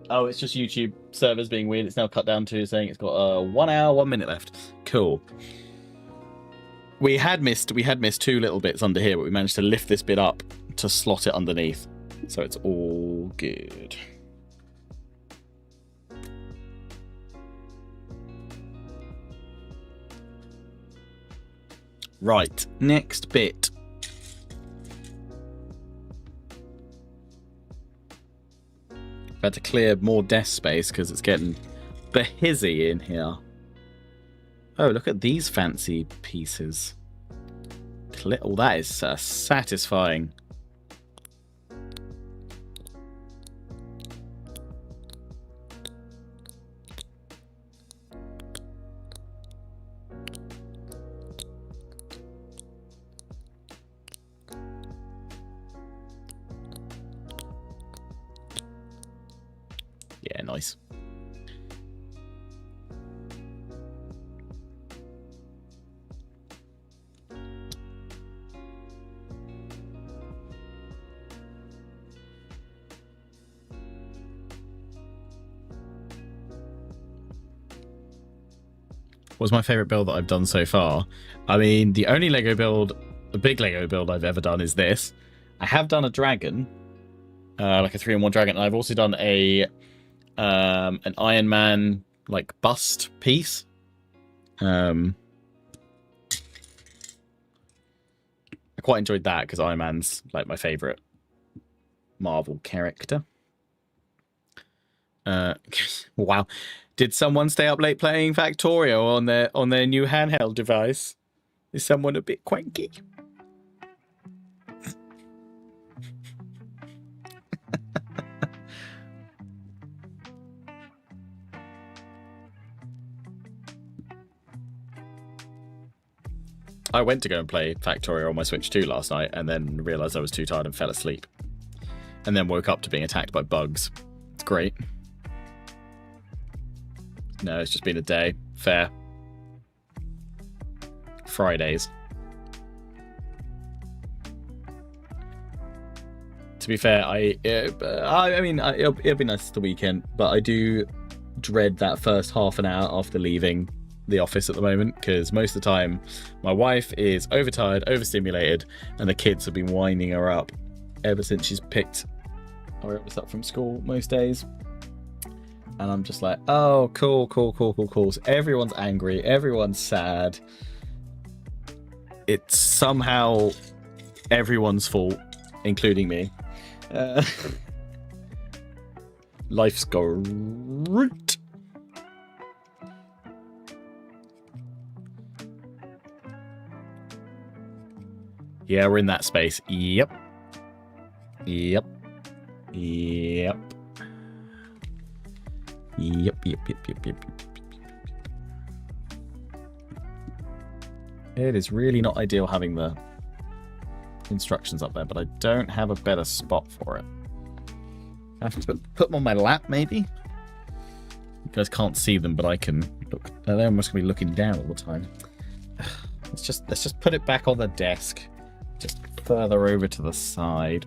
Oh, it's just YouTube servers being weird. It's now cut down to saying it's got 1 hour, 1 minute left. Cool. We had missed 2 little bits under here, but we managed to lift this bit up to slot it underneath. So it's all good. Right, next bit. I've had to clear more desk space because it's getting busy in here. Oh, look at these fancy pieces. Oh, that is satisfying. Yeah, nice. What's my favorite build that I've done so far? I mean, the only Lego build, the big Lego build I've ever done is this. I have done a dragon, like a 3-in-1 dragon. And I've also done a an Iron Man like bust piece. I quite enjoyed that because Iron Man's like my favorite Marvel character. Wow. Did someone stay up late playing Factorio on their new handheld device? Is someone a bit cranky? I went to go and play Factorio on my Switch 2 last night and then realised I was too tired and fell asleep. And then woke up to being attacked by bugs. It's great. No, it's just been a day. Fair. Fridays. To be fair, I mean, it'll be nice the weekend, but I do dread that first half an hour after leaving the office at the moment, because most of the time my wife is overtired, overstimulated, and the kids have been winding her up ever since she's picked our eldest up from school most days. And I'm just like, oh, cool. So everyone's angry, everyone's sad. It's somehow everyone's fault, including me. Life's great. Yeah, we're in that space. Yep. It is really not ideal having the instructions up there, but I don't have a better spot for it. I have to put them on my lap, maybe? You guys can't see them, but I can look. They're almost going to be looking down all the time. Let's just put it back on the desk. Just further over to the side.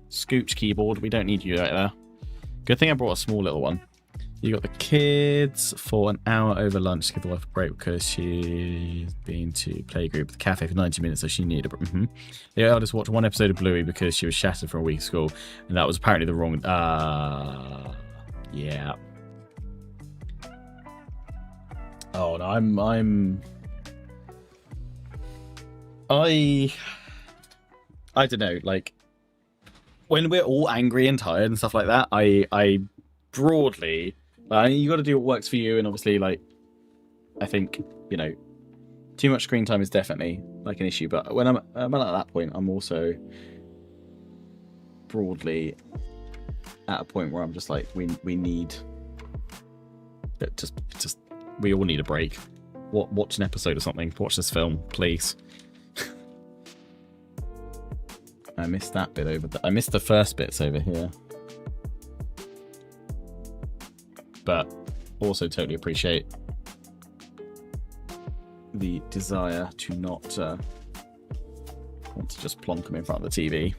Scooch keyboard, we don't need you right there. Good thing I brought a small little one. You got the kids for an hour over lunch to give the wife a break because she's been to playgroup at the cafe for 90 minutes, so she needed a break. The eldest watched one episode of Bluey because she was shattered for a week of school, and that was apparently the wrong... yeah. Oh, no, I don't know, like, when we're all angry and tired and stuff like that, I broadly, you got to do what works for you, and obviously, like, I think, you know, too much screen time is definitely like an issue, but when I'm at that point, I'm also broadly at a point where I'm just like, we need just we all need a break. watch an episode or something. Watch this film, please. I missed that bit over there. I missed the first bits over here. But also totally appreciate the desire to not want to just plonk them in front of the TV.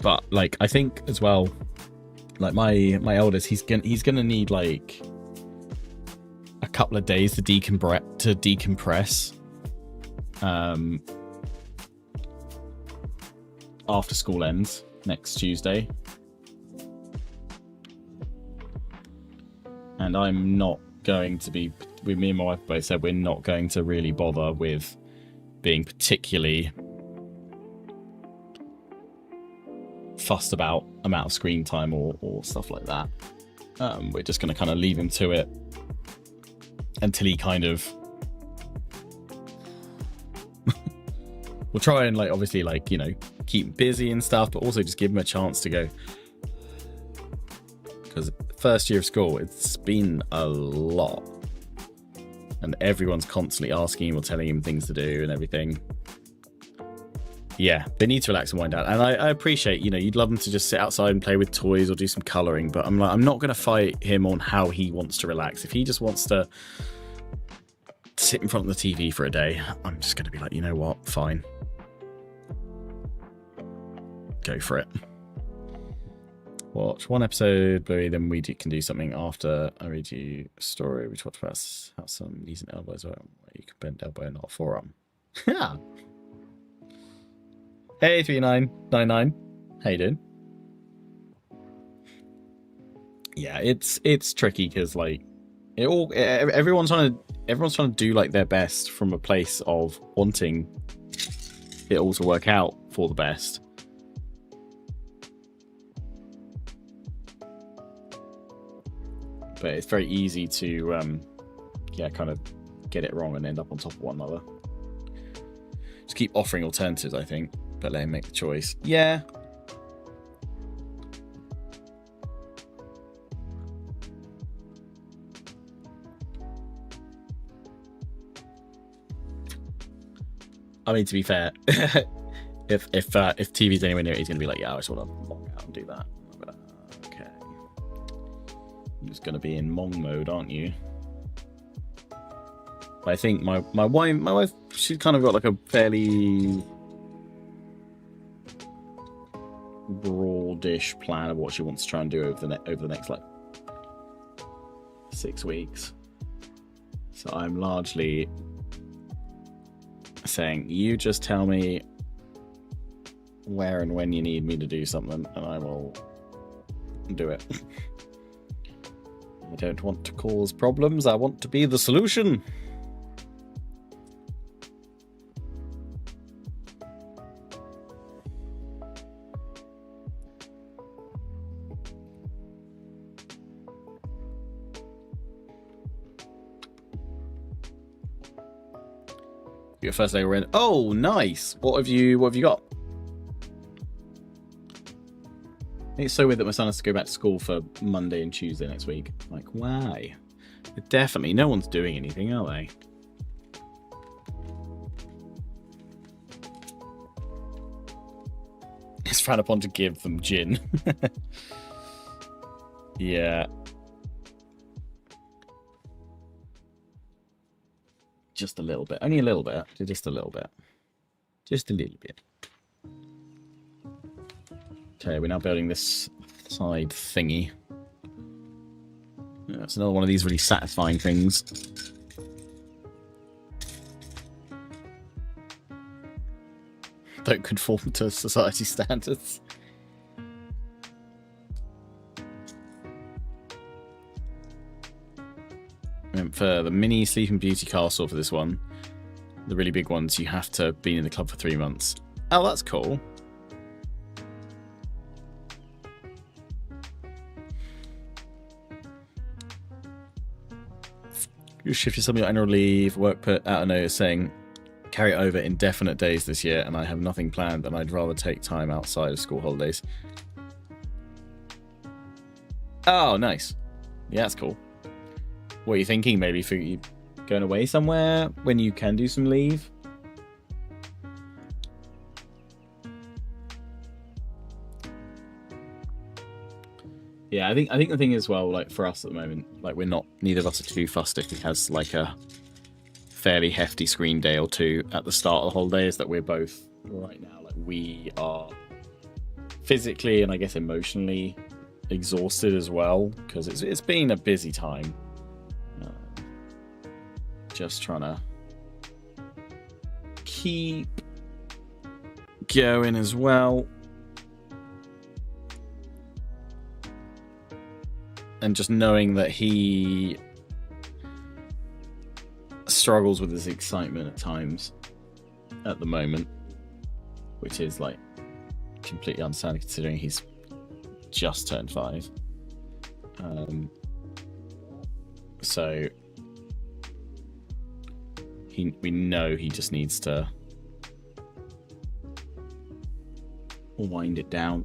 But like, I think as well, like my eldest, he's gonna need like a couple of days to decompress. After school ends next Tuesday, and I'm not going to be. With me and my wife both said we're not going to really bother with being particularly fussed about amount of screen time or stuff like that. We're just going to kind of leave him to it until he kind of we'll try and like obviously like, you know, keep busy and stuff, but also just give him a chance to go, because first year of school, it's been a lot and everyone's constantly asking him or telling him things to do and everything. Yeah, they need to relax and wind down. And I appreciate, you know, you'd love them to just sit outside and play with toys or do some colouring, but I'm not going to fight him on how he wants to relax. If he just wants to sit in front of the TV for a day, I'm just going to be like, you know what, fine. Go for it. Watch one episode, Bluey, then we can do something after I read you a story. We talked about how some knees and elbows are, you can bend elbow, not forearm. Yeah. Hey, 3999. How you doing? Yeah, it's tricky because like everyone's trying to do like their best from a place of wanting it all to work out for the best. But it's very easy to kind of get it wrong and end up on top of one another. Just keep offering alternatives, I think. But let him make the choice. Yeah. I mean, to be fair, if TV's anywhere near it, he's gonna be like, yeah, I just want to log out and do that. Okay. You're just gonna be in Mong mode, aren't you? But I think my wife, she's kind of got like a fairly broadish plan of what she wants to try and do over the next like 6 weeks. So I'm largely saying, you just tell me where and when you need me to do something and I will do it. I don't want to cause problems, I want to be the solution. Your first day we're in. Oh, nice. What have you got? It's so weird that my son has to go back to school for Monday and Tuesday next week. Like, why? Definitely, no one's doing anything, are they? It's frowned upon to give them gin. Yeah. Just a little bit. Only a little bit. Just a little bit. Just a little bit. Okay, we're now building this side thingy. Yeah, it's another one of these really satisfying things. Don't conform to society standards. And for the mini Sleeping Beauty castle for this one, the really big ones, you have to have been in the club for 3 months. Oh, that's cool. You shifted some of your annual leave, work put out a notice saying, carry it over indefinite days this year, and I have nothing planned, and I'd rather take time outside of school holidays. Oh, nice. Yeah, that's cool. What are you thinking? Maybe for you going away somewhere when you can do some leave? Yeah, I think the thing as well, like for us at the moment, like neither of us are too fussed if he has like a fairly hefty screen day or two at the start of the holidays. That we're both right now, like we are physically and I guess emotionally exhausted as well, because it's been a busy time. Just trying to keep going as well. And just knowing that he struggles with his excitement at times at the moment, which is like completely understandable considering he's just turned 5. So we know he just needs to wind it down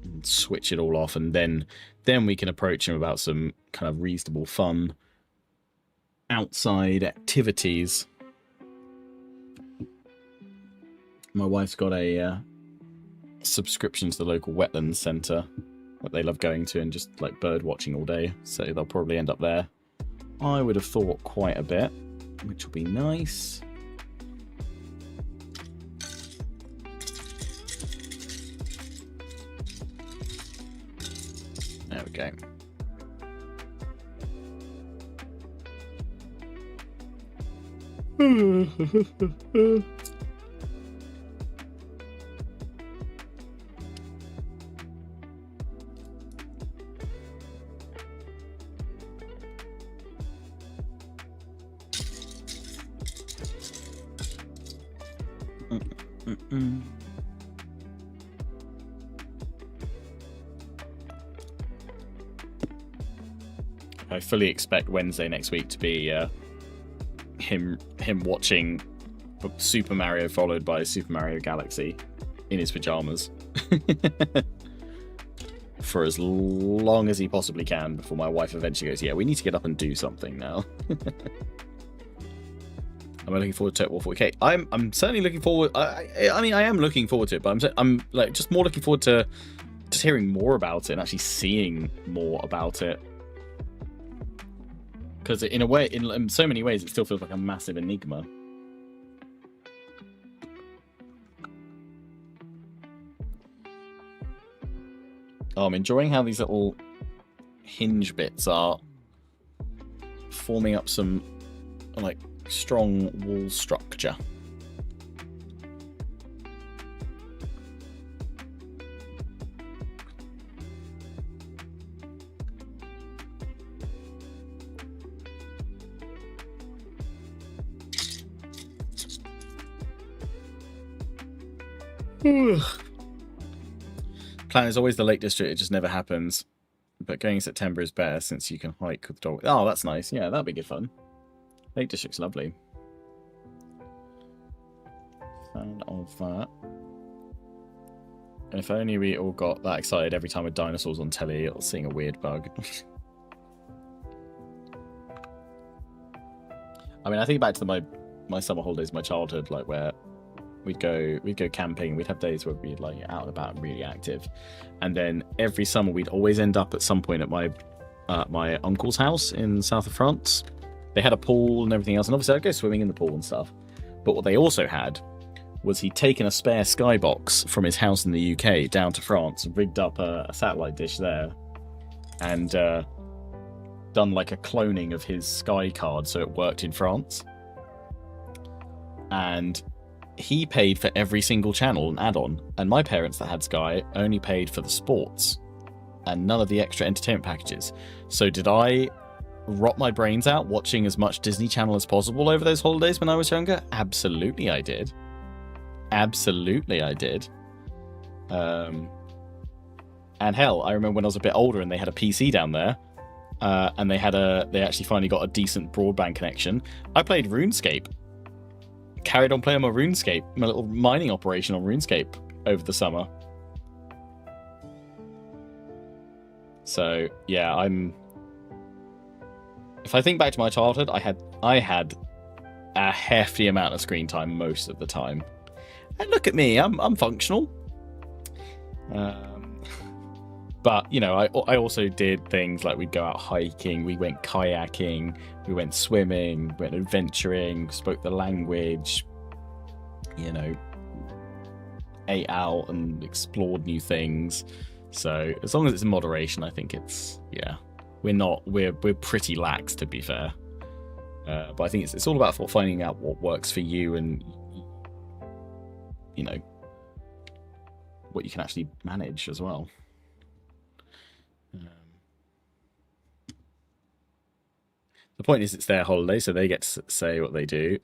and switch it all off, and then we can approach him about some kind of reasonable fun outside activities. My wife's got a subscription to the local wetlands centre that they love going to and just like bird watching all day, so they'll probably end up there. I would have thought quite a bit, which will be nice. There we go. I fully expect Wednesday next week to be him watching Super Mario followed by Super Mario Galaxy in his pajamas for as long as he possibly can before my wife eventually goes, yeah, we need to get up and do something now. Am I looking forward to it? 40K. I'm certainly looking forward. I mean, I am looking forward to it, but I'm like just more looking forward to just hearing more about it and actually seeing more about it. Because in a way, in so many ways, it still feels like a massive enigma. Oh, I'm enjoying how these little hinge bits are forming up some like strong wall structure. Plan is always the Lake District, it just never happens. But going in September is better since you can hike with the dog. Oh, that's nice. Yeah, that'd be good fun. Lake District's lovely. Fan of that. And if only we all got that excited every time a dinosaur's on telly or seeing a weird bug. I mean, I think back to my summer holidays, my childhood, like where we'd go camping. We'd have days where we'd like out and about and really active, and then every summer we'd always end up at some point at my uncle's house in south of France. They had a pool and everything else, and obviously I'd go swimming in the pool and stuff. But what they also had was he'd taken a spare skybox from his house in the UK down to France, rigged up a satellite dish there, and done like a cloning of his Sky card so it worked in France. And he paid for every single channel and add-on, and my parents that had Sky only paid for the sports and none of the extra entertainment packages. So did I rot my brains out watching as much Disney Channel as possible over those holidays when I was younger? Absolutely I did. Absolutely I did. And hell, I remember when I was a bit older and they had a PC down there, and they actually finally got a decent broadband connection. I played RuneScape. Carried on playing my RuneScape, my little mining operation on RuneScape over the summer. So yeah, if I think back to my childhood, I had a hefty amount of screen time most of the time. And look at me, I'm functional. But you know, I also did things like we'd go out hiking, we went kayaking, we went swimming, went adventuring, spoke the language, you know, ate out and explored new things. So as long as it's in moderation, I think it's, yeah, we're pretty lax, to be fair. But I think it's all about finding out what works for you and, you know, what you can actually manage as well. The point is, it's their holiday, so they get to say what they do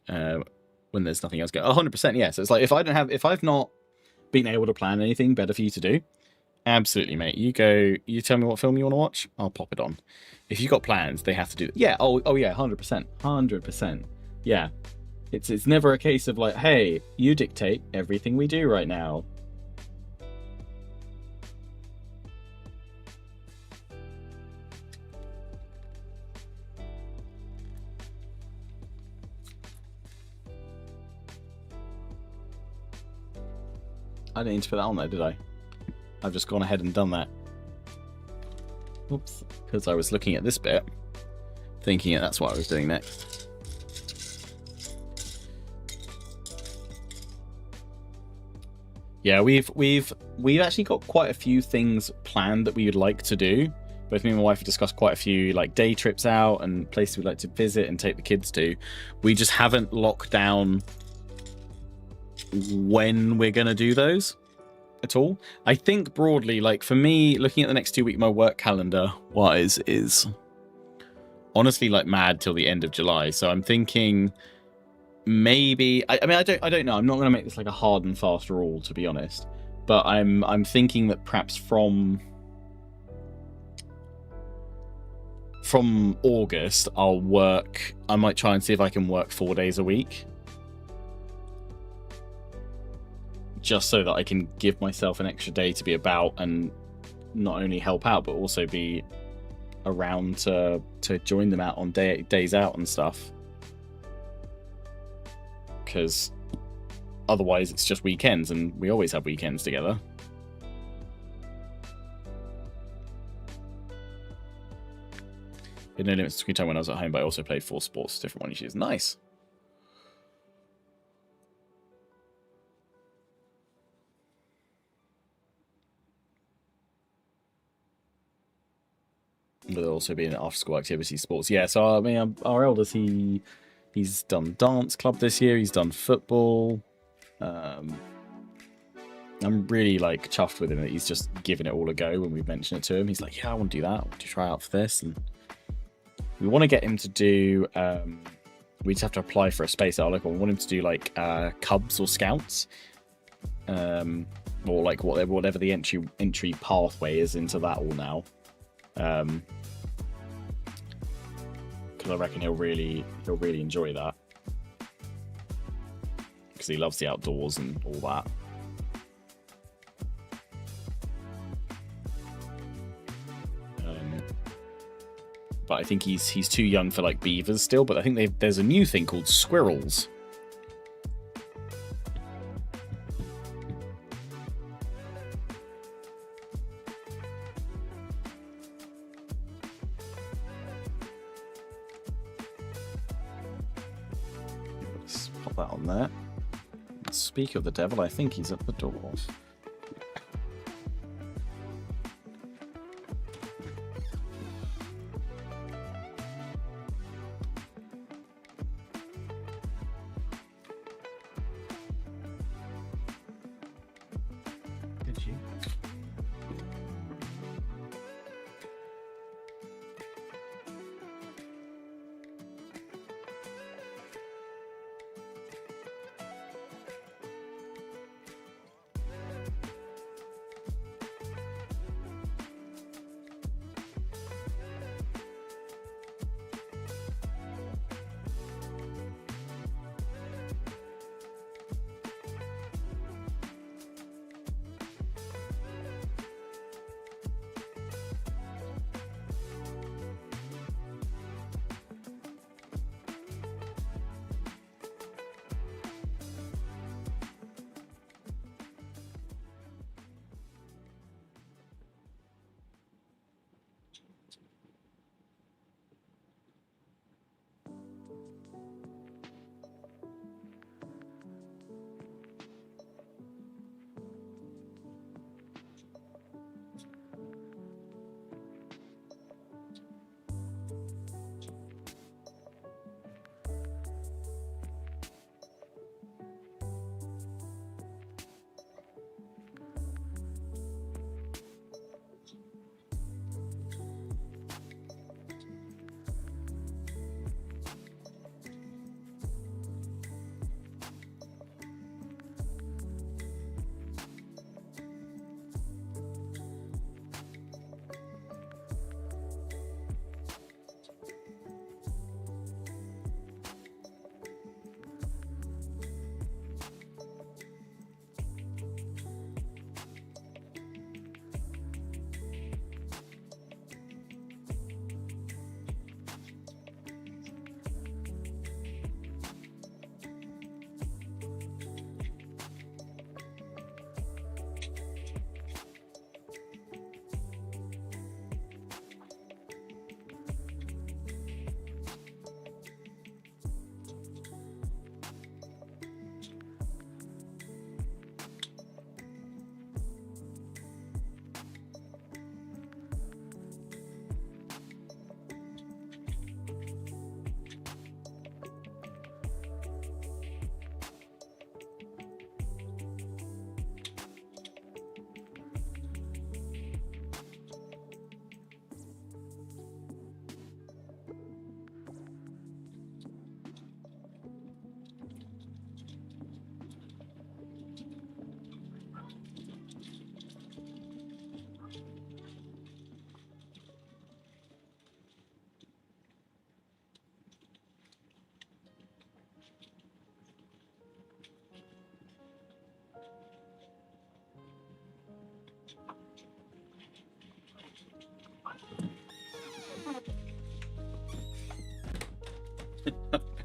when there's nothing else going. 100%, yeah. So it's like if I've not been able to plan anything better for you to do, absolutely, mate. You tell me what film you want to watch, I'll pop it on. If you've got plans, they have to do it. Yeah, oh yeah, 100%. 100%. Yeah. It's never a case of like, hey, you dictate everything we do right now. I didn't need to put that on there, did I? I've just gone ahead and done that. Oops. Because I was looking at this bit, thinking that's what I was doing next. Yeah, we've actually got quite a few things planned that we would like to do. Both me and my wife have discussed quite a few like day trips out and places we'd like to visit and take the kids to. We just haven't locked down when we're gonna do those at all. I think broadly, like for me, looking at the next 2 weeks, my work calendar wise is honestly like mad till the end of July. So I'm thinking maybe I mean I don't know. I'm not gonna make this like a hard and fast rule, to be honest. But I'm thinking that perhaps from August I might try and see if I can work 4 days a week. Just so that I can give myself an extra day to be about and not only help out, but also be around to join them out on days out and stuff. Because otherwise it's just weekends, and we always have weekends together. Had no limits to screen time when I was at home, but I also played 4 sports, different one each year. Nice. But there'll also be an after-school activity, sports. Yeah, so I mean, our eldest, he's done dance club this year. He's done football. I'm really like chuffed with him that he's just given it all a go. When we mention it to him, he's like, "Yeah, I want to do that. I want to try out for this." And we want to get him to do. We just have to apply for a space at our local. We want him to do like Cubs or Scouts, or like whatever the entry pathway is into that all now. Because I reckon he'll really enjoy that, because he loves the outdoors and all that. But I think he's too young for like beavers still. But I think there's a new thing called squirrels. Let's pop that on there. Speak of the devil, I think he's at the door.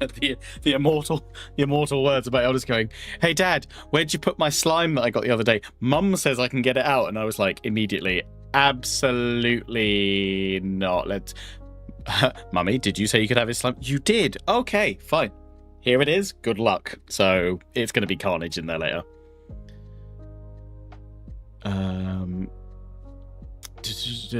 the immortal words of my eldest going, "Hey Dad, where'd you put my slime that I got the other day? Mum says I can get it out." And I was like, immediately, absolutely not. Let's Mummy, did you say you could have his slime? You did. Okay, fine. Here it is. Good luck. So it's going to be carnage in there later.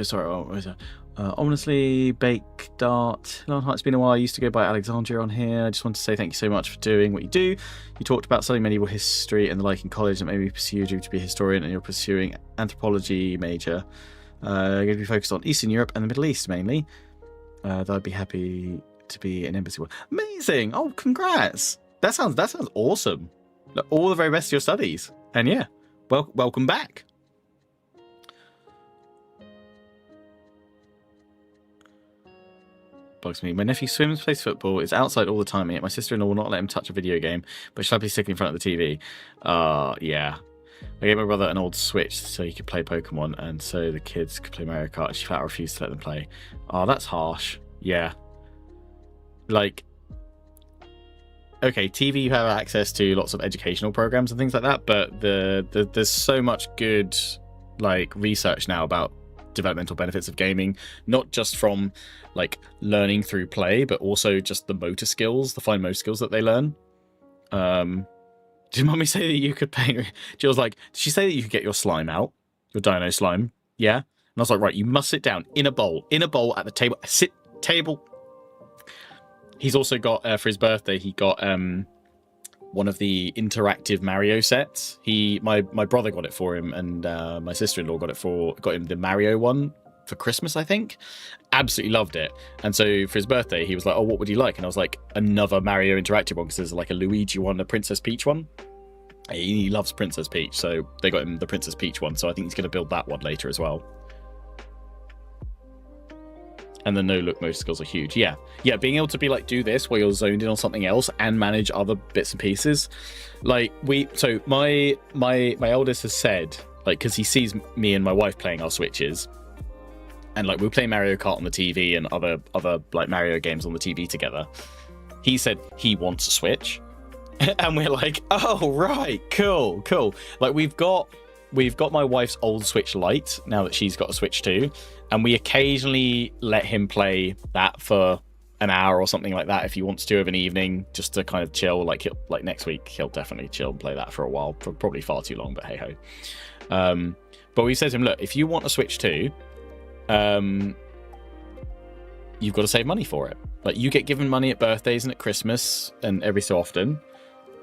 Sorry, what was that? Ominously baked dart. It's been a while. I used to go by Alexandria on here. I just want to say thank you so much for doing what you do. You talked about studying medieval history and the like in college, and maybe pursue you to be a historian, and you're pursuing anthropology major. Going to be focused on Eastern Europe and the Middle East mainly. That I'd be happy to be an embassy. Amazing! Oh, congrats! That sounds awesome. All the very best to your studies. And yeah, welcome back. Bugs me. My nephew swims, plays football, is outside all the time, and yet my sister-in-law will not let him touch a video game, but she'll be sitting in front of the TV. Yeah. I gave my brother an old Switch so he could play Pokemon, and so the kids could play Mario Kart. She flat refused to let them play. Oh, that's harsh. Yeah. Like, okay, TV you have access to lots of educational programs and things like that, but there's so much good like research now about developmental benefits of gaming, not just from like learning through play, but also just the motor skills, the fine motor skills that they learn. Did Mummy say that you could pay? Jill's like, did she say that you could get your slime out, your dino slime? Yeah. And I was like, right, you must sit down in a bowl at the table. Sit table. He's also got for his birthday, he got one of the interactive Mario sets. My brother got it for him, and my sister-in-law got him the Mario one for Christmas, I think. Absolutely loved it. And so for his birthday, he was like, "Oh, what would you like?" And I was like, "Another Mario interactive one," because there's like a Luigi one, a Princess Peach one. He loves Princess Peach, so they got him the Princess Peach one. So I think he's going to build that one later as well. And the no-look motor skills are huge. Yeah, being able to be like, do this while you're zoned in on something else and manage other bits and pieces. Like my eldest has said, like, because he sees me and my wife playing our Switches, and like we play Mario Kart on the TV and other like Mario games on the TV together. He said he wants a Switch, and we're like, oh right, cool. Like we've got my wife's old Switch Lite now that she's got a Switch too, and we occasionally let him play that for an hour or something like that if he wants to of an evening, just to kind of chill. Like next week he'll definitely chill and play that for a while, for probably far too long, but hey ho. But we said to him, look, if you want a Switch too, you've got to save money for it. Like you get given money at birthdays and at Christmas and every so often.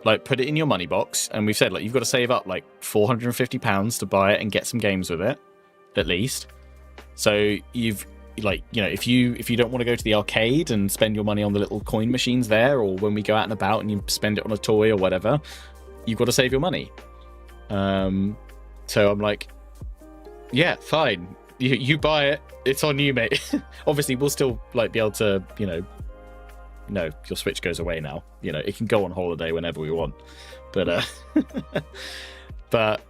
Like, put it in your money box, and we've said, like, you've got to save up, like, £450 to buy it and get some games with it, at least. So you've, like, you know, if you don't want to go to the arcade and spend your money on the little coin machines there, or when we go out and about and you spend it on a toy or whatever, you've got to save your money. So I'm like, yeah, fine. You buy it. It's on you, mate. Obviously, we'll still, like, be able to, you know, no, your Switch goes away now. You know, it can go on holiday whenever we want. But but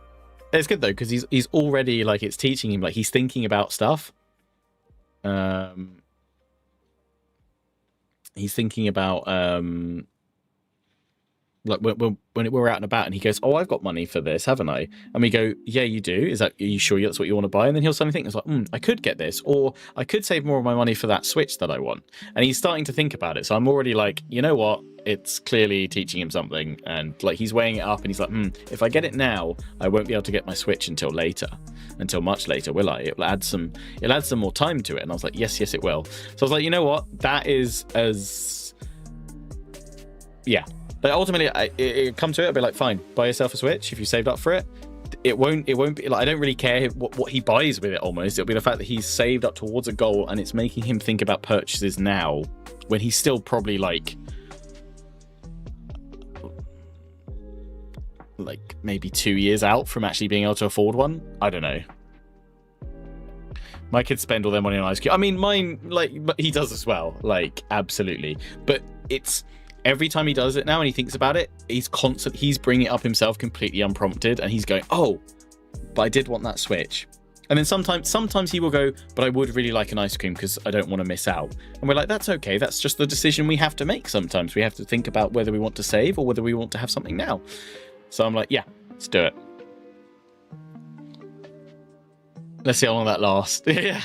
it's good though, because he's already, like, it's teaching him, like, he's thinking about stuff. He's thinking about like when we're out and about, and he goes, "Oh, I've got money for this, haven't I?" And we go, "Yeah, you do. Are you sure that's what you want to buy?" And then he'll suddenly think, "It's like, I could get this, or I could save more of my money for that Switch that I want." And he's starting to think about it. So I'm already like, you know what? It's clearly teaching him something, and like he's weighing it up, and he's like, if I get it now, I won't be able to get my Switch until much later, will I? It'll add some more time to it. And I was like, yes, it will. So I was like, you know what? That is yeah. But ultimately, it come to it, I'll be like, fine, buy yourself a Switch if you saved up for it. It won't be like, I don't really care what he buys with it. Almost, it'll be the fact that he's saved up towards a goal, and it's making him think about purchases now when he's still probably like maybe 2 years out from actually being able to afford one. I don't know. My kids spend all their money on ice cream. I mean, mine, like, he does as well, like, absolutely. But it's every time he does it now and he thinks about it, he's bringing it up himself completely unprompted, and he's going, oh, but I did want that Switch. And then sometimes he will go, but I would really like an ice cream because I don't want to miss out. And we're like, that's okay. That's just the decision we have to make sometimes. We have to think about whether we want to save or whether we want to have something now. So I'm like, yeah, let's do it. Let's see how long that lasts. Yeah.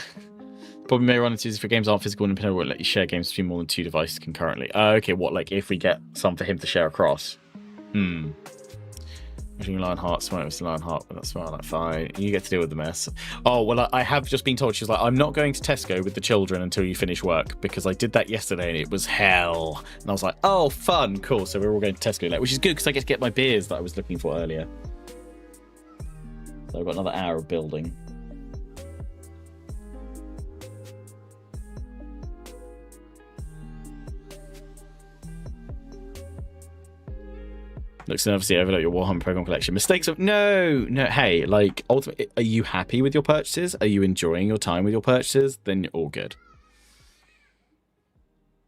Probably may run into this if your games aren't physical and Nintendo won't let you share games between more than 2 devices concurrently. Okay, what, like if we get some for him to share across? Watching Lionheart, smart with Lionheart, but that's smart, like fine. You get to deal with the mess. Oh, well, I have just been told, she's like, I'm not going to Tesco with the children until you finish work, because I did that yesterday and it was hell. And I was like, oh, fun, cool. So we're all going to Tesco, like, which is good because I get to get my beers that I was looking for earlier. So I've got another hour of building. Looks nervously overload your Warhammer program collection. Mistakes of no. Hey, like ultimately, are you happy with your purchases? Are you enjoying your time with your purchases? Then you're all good.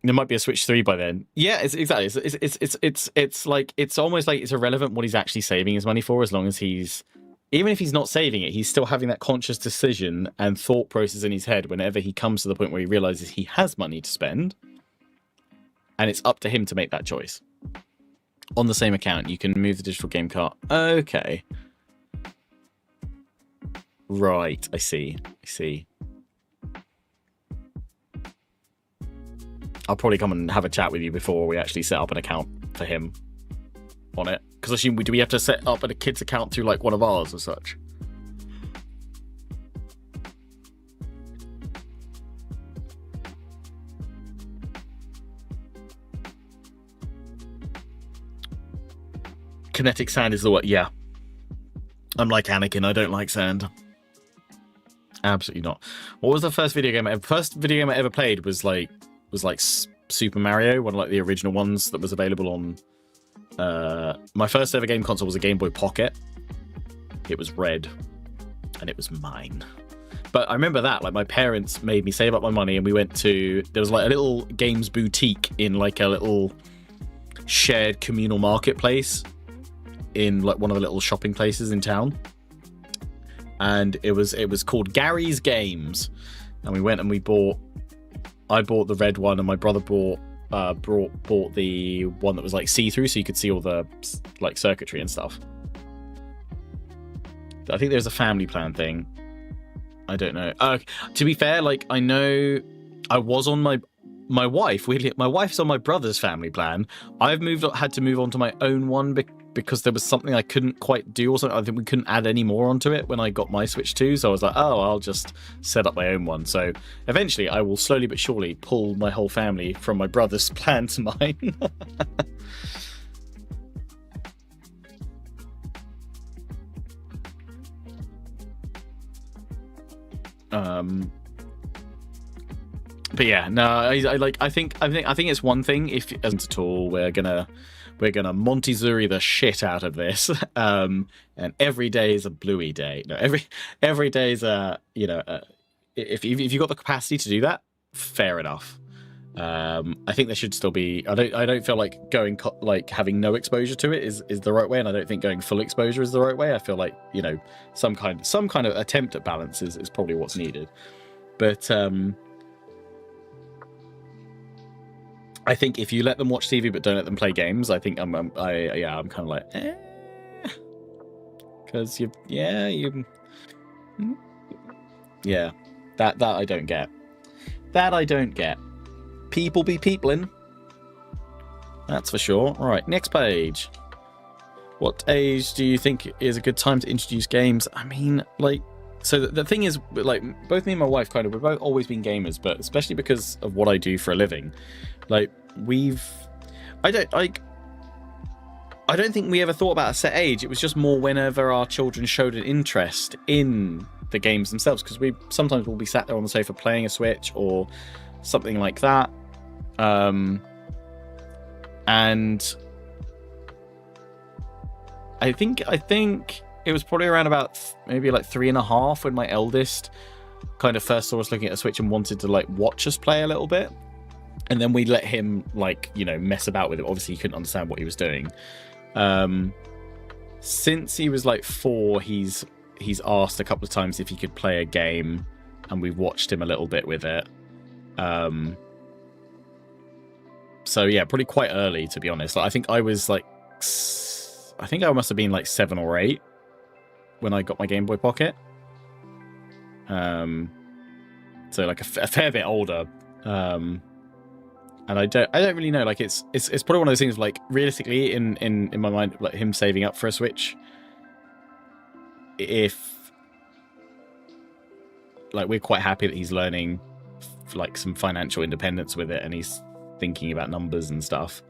There might be a Switch 3 by then. Yeah, exactly. It's like it's almost like it's irrelevant what he's actually saving his money for, as long as even if he's not saving it, he's still having that conscious decision and thought process in his head whenever he comes to the point where he realizes he has money to spend, and it's up to him to make that choice. On the same account, you can move the digital game cart. Okay. Right, I see. I'll probably come and have a chat with you before we actually set up an account for him on it. Because I assume, do we have to set up a kid's account through like one of ours or such? Kinetic sand is the what? Yeah. I'm like Anakin. I don't like sand. Absolutely not. What was the first video game? First video game I ever played was like Super Mario, one of like the original ones that was available on. My first ever game console was a Game Boy Pocket. It was red, and it was mine. But I remember that, like, my parents made me save up my money, and we went to, there was like a little games boutique in like a little shared communal marketplace in like one of the little shopping places in town, and it was called Gary's Games, and we went and I bought the red one, and my brother bought the one that was like see-through, so you could see all the like circuitry and stuff. I think there's a family plan thing. I don't know. To be fair, like, I know I was on my wife. Weirdly, my wife's on my brother's family plan. I've had to move on to my own one because there was something I couldn't quite do, or something. I think we couldn't add any more onto it when I got my Switch 2. So I was like, oh, I'll just set up my own one. So eventually, I will slowly but surely pull my whole family from my brother's plan to mine. But yeah, no, I think it's one thing if it isn't at all. We're gonna Montezuri the shit out of this, and every day is a Bluey day. No, every day is if you've got the capacity to do that, fair enough. I think there should still be. I don't feel like going like having no exposure to it is the right way, and I don't think going full exposure is the right way. I feel like, some kind of attempt at balance is probably what's needed. But I think if you let them watch TV but don't let them play games, I think I'm kind of like, because that I don't get. That I don't get. People be peopling. That's for sure. All right, next page. What age do you think is a good time to introduce games? I mean, like, so the thing is, like, both me and my wife we've both always been gamers, but especially because of what I do for a living, like, I don't think we ever thought about a set age. It was just more whenever our children showed an interest in the games themselves, because we sometimes will be sat there on the sofa playing a Switch or something like that. And I think it was probably around about maybe like 3.5 when my eldest kind of first saw us looking at a Switch and wanted to like watch us play a little bit. And then we let him, like, mess about with it. Obviously, he couldn't understand what he was doing. Since he was like 4, he's he's asked a couple of times if he could play a game, and we've watched him a little bit with it. So yeah, probably quite early, to be honest. Like, I think I was like, I think I must have been like 7 or 8 when I got my Game Boy Pocket. So like a fair bit older. And I don't really know. Like it's probably one of those things. Like realistically, in my mind, like him saving up for a Switch, if like we're quite happy that he's learning like some financial independence with it, and he's thinking about numbers and stuff.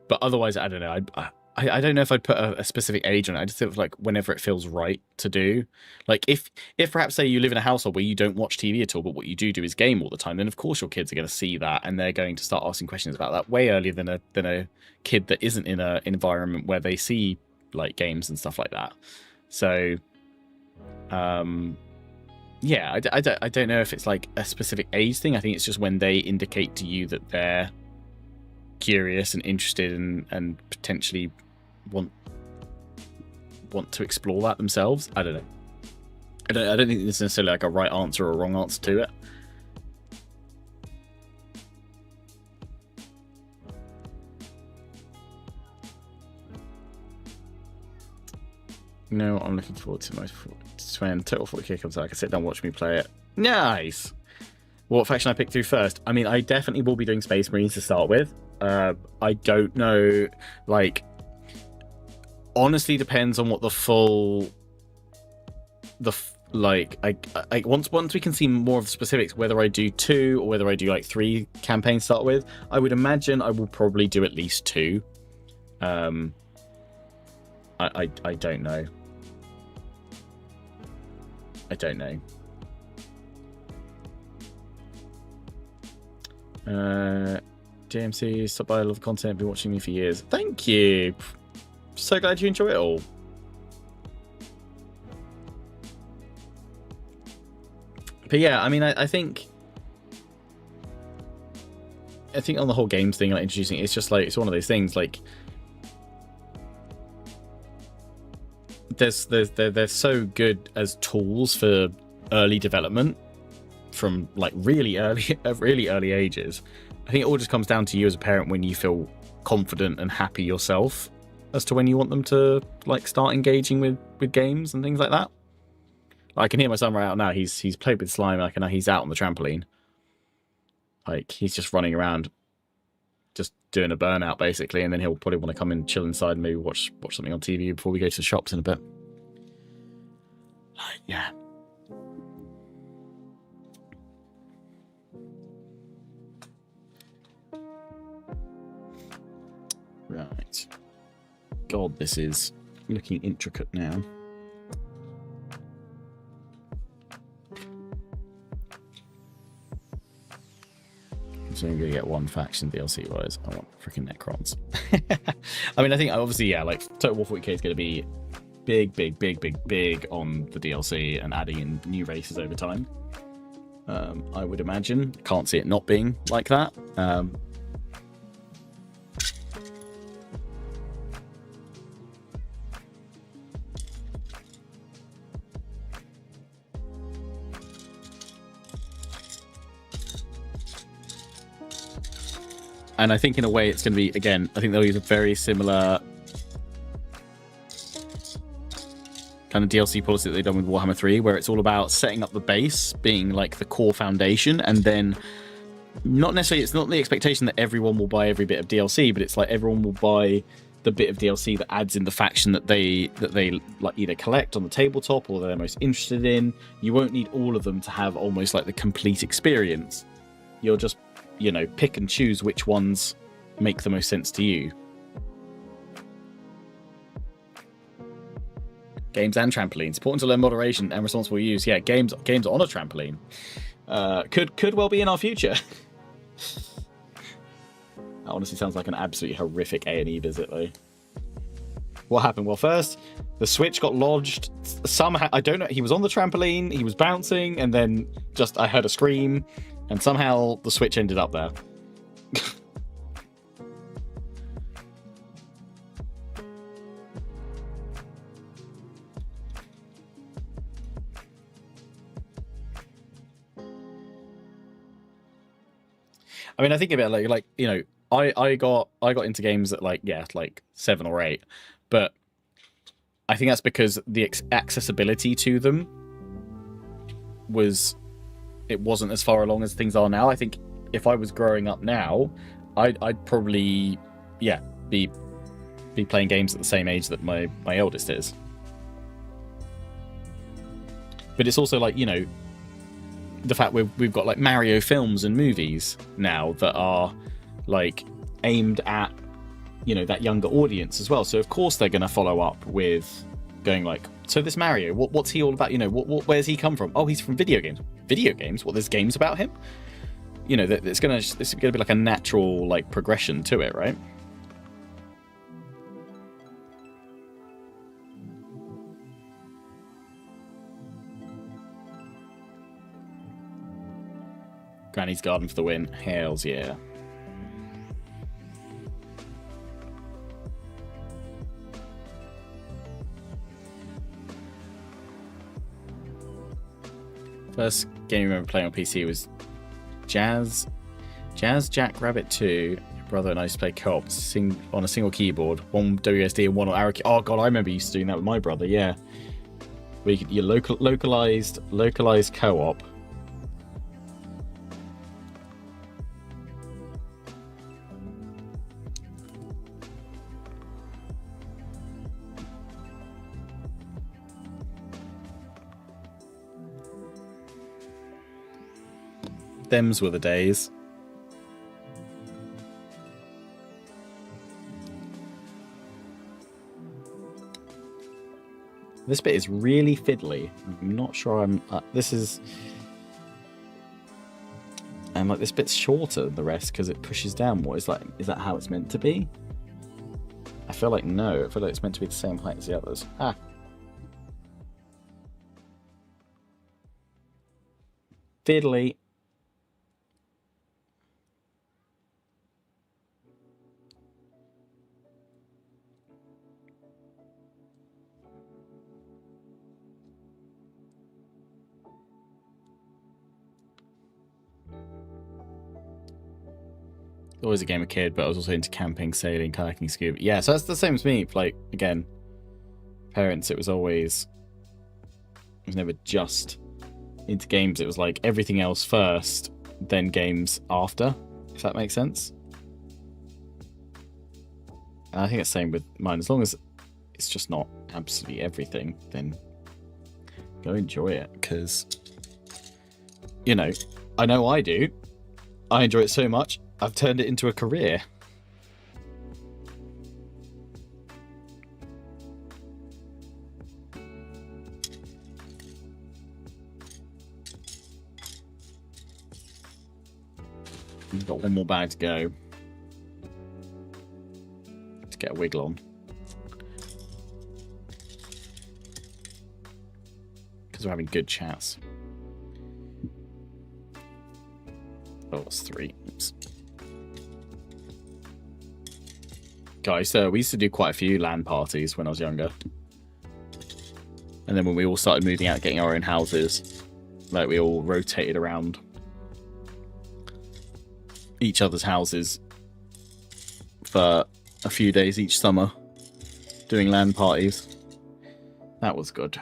But otherwise, I don't know. I don't know if I'd put a specific age on it. I just feel like whenever it feels right to do. Like if perhaps say you live in a household where you don't watch TV at all, but what you do is game all the time, then of course your kids are going to see that, and they're going to start asking questions about that way earlier than a kid that isn't in an environment where they see like games and stuff like that. So, yeah, I don't know if it's like a specific age thing. I think it's just when they indicate to you that they're curious and interested and potentially want to explore that themselves. I don't know. I don't think there's necessarily like a right answer or a wrong answer to it. No, I'm looking forward to when Total 40K comes out. I can sit down and watch me play it. Nice. What faction I pick through first? I mean, I definitely will be doing Space Marines to start with. I don't know, like, honestly depends on what once we can see more of the specifics, whether I do 2 or whether I do like 3 campaigns to start with. I would imagine I will probably do at least 2. I don't know. I don't know. JMC, stop by, I love the content, been watching me for years. Thank you. So glad you enjoy it all. But yeah, I mean, I think on the whole games thing, like introducing, it's just like, it's one of those things, like they're so good as tools for early development from like really early ages. I think it all just comes down to you as a parent when you feel confident and happy yourself as to when you want them to like start engaging with games and things like that. I can hear my son right out now. He's played with slime. I can know he's out on the trampoline. Like he's just running around, just doing a burnout basically, and then he'll probably want to come and chill inside and maybe watch something on TV before we go to the shops in a bit. Like, yeah. Right. God, this is looking intricate now. So I'm going to get one faction DLC wise. I want freaking Necrons. I mean, I think obviously, yeah, like Total War 40K is going to be big on the DLC and adding in new races over time. I would imagine. Can't see it not being like that. And I think in a way it's going to be, again, I think they'll use a very similar kind of DLC policy that they've done with Warhammer 3, where it's all about setting up the base, being like the core foundation, and then not necessarily, it's not the expectation that everyone will buy every bit of DLC, but it's like everyone will buy the bit of DLC that adds in the faction that they like either collect on the tabletop or they're most interested in. You won't need all of them to have almost like the complete experience. You'll just, you know, pick and choose which ones make the most sense to you. Games and trampolines. Important to learn moderation and responsible use. Yeah, games on a trampoline. Could well be in our future. That honestly sounds like an absolutely horrific A&E visit, though. What happened? Well, first, the Switch got lodged. Somehow, I don't know, he was on the trampoline, he was bouncing, and then just I heard a scream. And somehow the Switch ended up there. I mean, I think about like you know, I got into games at like 7 or 8, but I think that's because the accessibility to them wasn't as far along as things are now. I think if I was growing up now, I'd probably be playing games at the same age that my eldest is. But it's also like, you know, the fact we've got like Mario films and movies now that are like aimed at, you know, that younger audience as well. So of course they're going to follow up with going like, so this Mario, what's he all about? You know, where's he come from? Oh, he's from video games. Video games? What, there's games about him? You know, it's gonna be like a natural like progression to it, right? Granny's Garden for the win. Hells yeah. First game I remember playing on PC was Jazz Jackrabbit 2. Your brother and I used to play co-op on a single keyboard, one WSD and one on arrow key. Oh god, I remember used to doing that with my brother. Yeah, where you could localized co-op. Thems were the days. This bit is really fiddly. I'm not sure I'm... this is... And like this bit's shorter than the rest because it pushes down more. Is that how it's meant to be? I feel like no. I feel like it's meant to be the same height as the others. Ah. Fiddly. Always a gamer kid, but I was also into camping, sailing, kayaking, scuba. Yeah, so that's the same as me. Like, again, parents, it was never just into games. It was like everything else first, then games after, if that makes sense. And I think it's the same with mine. As long as it's just not absolutely everything, then go enjoy it. Because, you know I do. I enjoy it so much. I've turned it into a career. We've got one more bag to go. To get a wiggle on. Because we're having good chats. Oh, it's 3. Oops. Guys, we used to do quite a few LAN parties when I was younger. And then when we all started moving out, getting our own houses, like we all rotated around each other's houses for a few days each summer, doing LAN parties. That was good.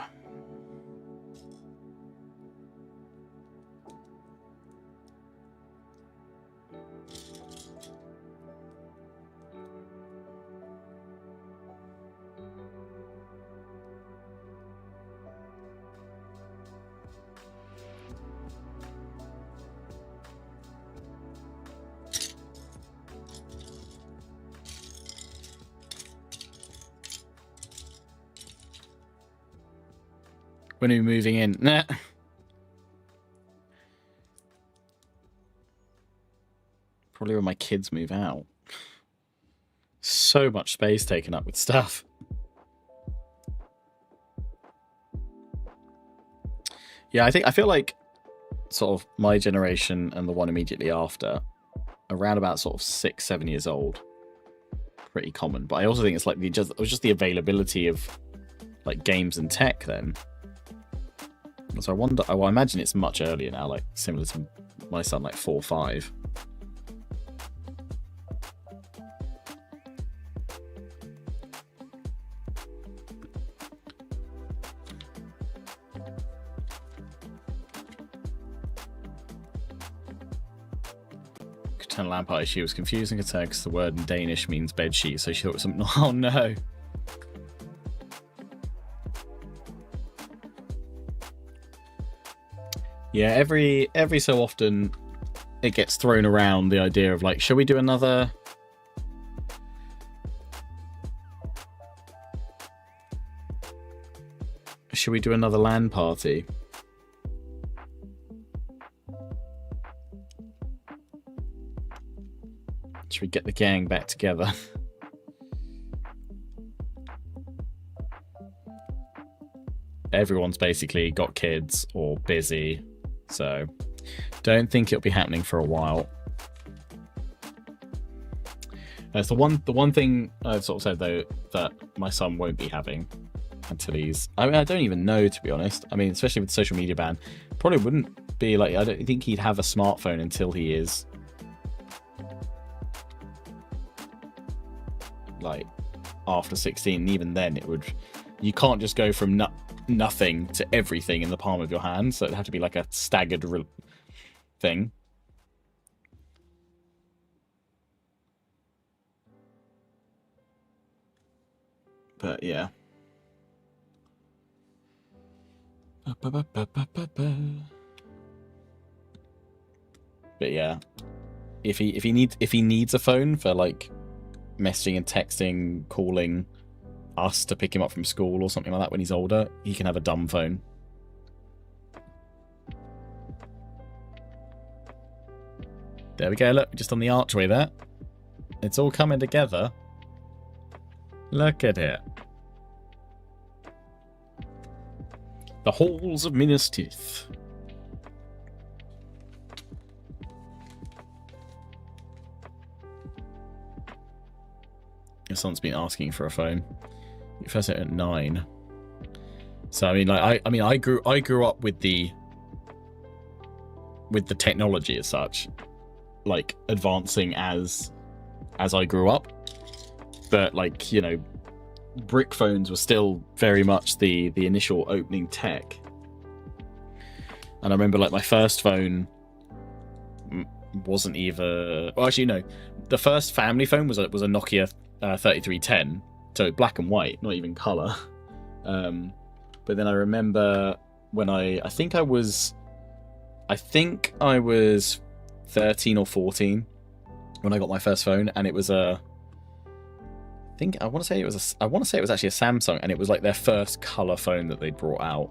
When are we moving in? Nah. Probably when my kids move out. So much space taken up with stuff. Yeah, I feel like sort of my generation and the one immediately after, around about sort of 6-7 years old, pretty common. But I also think it's like it was just the availability of like games and tech then. So I wonder, I imagine it's much earlier now, like similar to my son, like 4 or 5. Turn lamp party. She was confused and concerned because the word in Danish means bedsheet, so she thought it was something. Oh no. Yeah, every so often it gets thrown around the idea of like, shall we do another? Should we do another LAN party? Should we get the gang back together? Everyone's basically got kids or busy, so don't think it'll be happening for a while. That's the one thing I've sort of said though that my son won't be having until he's. I mean, I don't even know, to be honest. I mean, especially with the social media ban, probably wouldn't be like. I don't think he'd have a smartphone until he is like after 16. And even then, it would. You can't just go from nothing to everything in the palm of your hand, so it'd have to be like a staggered thing. But yeah. But yeah, if he needs a phone for like messaging and texting, calling us to pick him up from school or something like that when he's older, he can have a dumb phone. There we go, look, just on the archway there. It's all coming together. Look at it. The halls of Minas Tirith. Your son's been asking for a phone. You first hit at 9. So I mean, like, I grew up with the technology as such, like advancing as I grew up. But like, you know, brick phones were still very much the initial opening tech. And I remember like my first phone wasn't even, well, actually no, the first family phone was a Nokia 3310, so black and white, not even color. But then I remember when I think I was 13 or 14 when I got my first phone, and it was I want to say it was actually a Samsung, and it was like their first color phone that they brought out.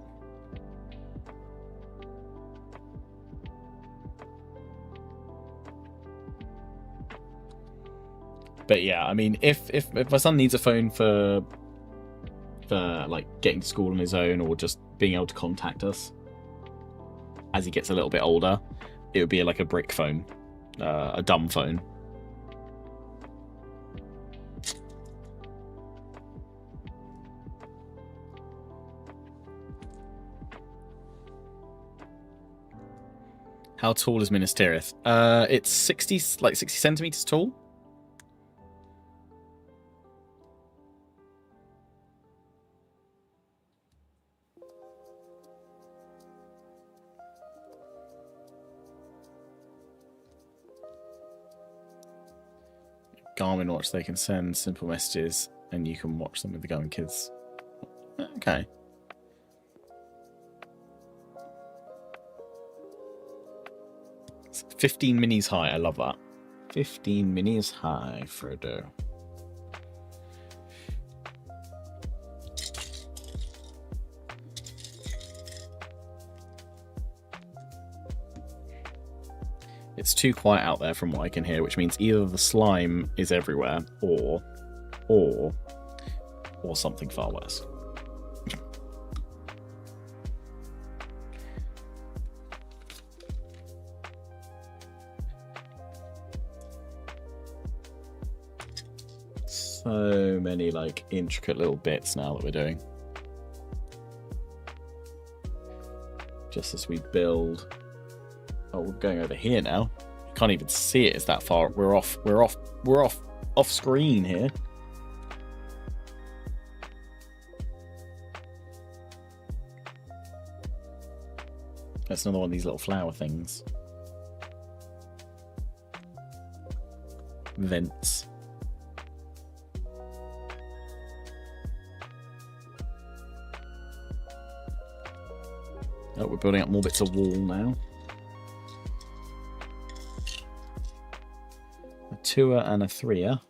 But yeah, I mean, if my son needs a phone for like getting to school on his own or just being able to contact us as he gets a little bit older, it would be like a brick phone, a dumb phone. How tall is Minas Tirith? It's 60 centimeters tall. Garmin Watch, they can send simple messages and you can watch them with the Garmin Kids. Okay. It's 15 minis high, I love that. 15 minis high, Frodo. It's too quiet out there from what I can hear, which means either the slime is everywhere or something far worse. So many like intricate little bits now that we're doing. Just as we build. Oh, we're going over here now. You can't even see it. It's that far. We're off screen here. That's another one of these little flower things. vents. Oh, we're building up more bits of wall now. A 2er and a 3er.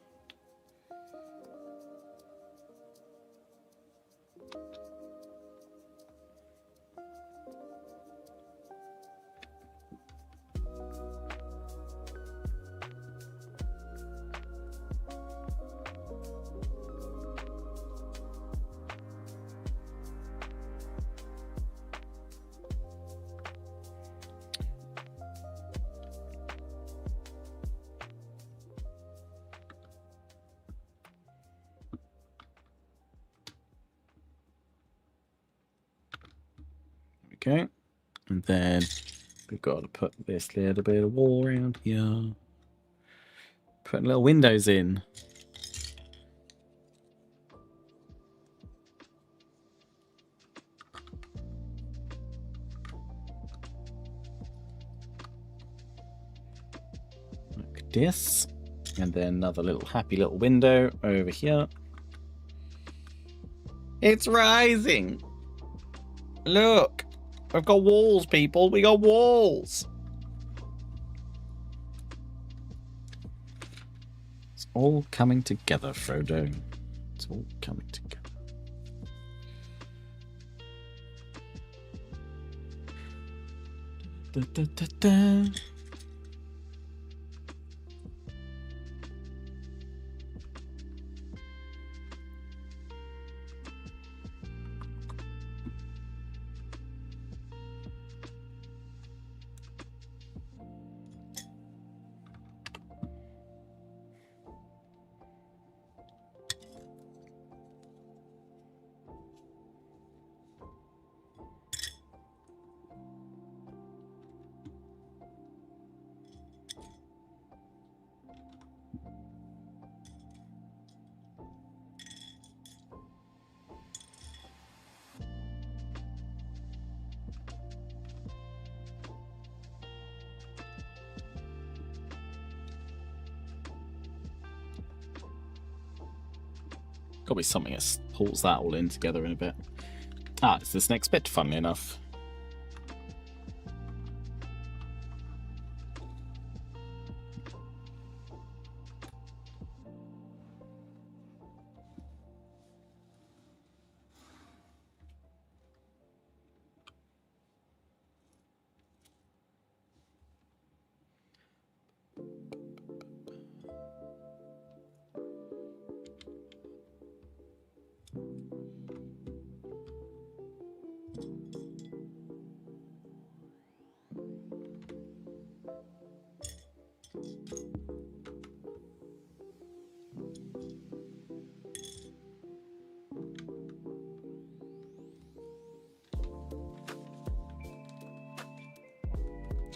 Okay, and then we've got to put this little bit of wall around here. Put little windows in. Like this. And then another little happy little window over here. It's rising! Look! We've got walls, people. We got walls. It's all coming together, Frodo. It's all coming together. Da, da, da, da. Got to be something that pulls that all in together in a bit. Ah, it's this next bit, funnily enough.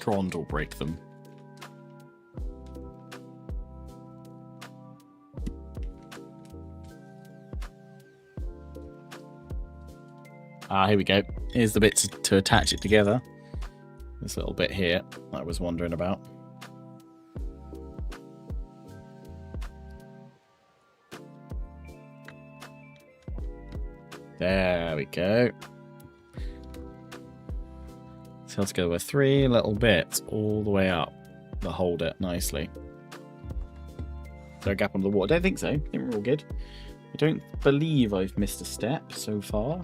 Trond will break them. Ah, here we go. Here's the bit to attach it together. This little bit here that I was wondering about. There we go. So let's go with 3 little bits all the way up to hold it nicely. Is there a gap on the wall? I don't think so. I think we're all good. I don't believe I've missed a step so far.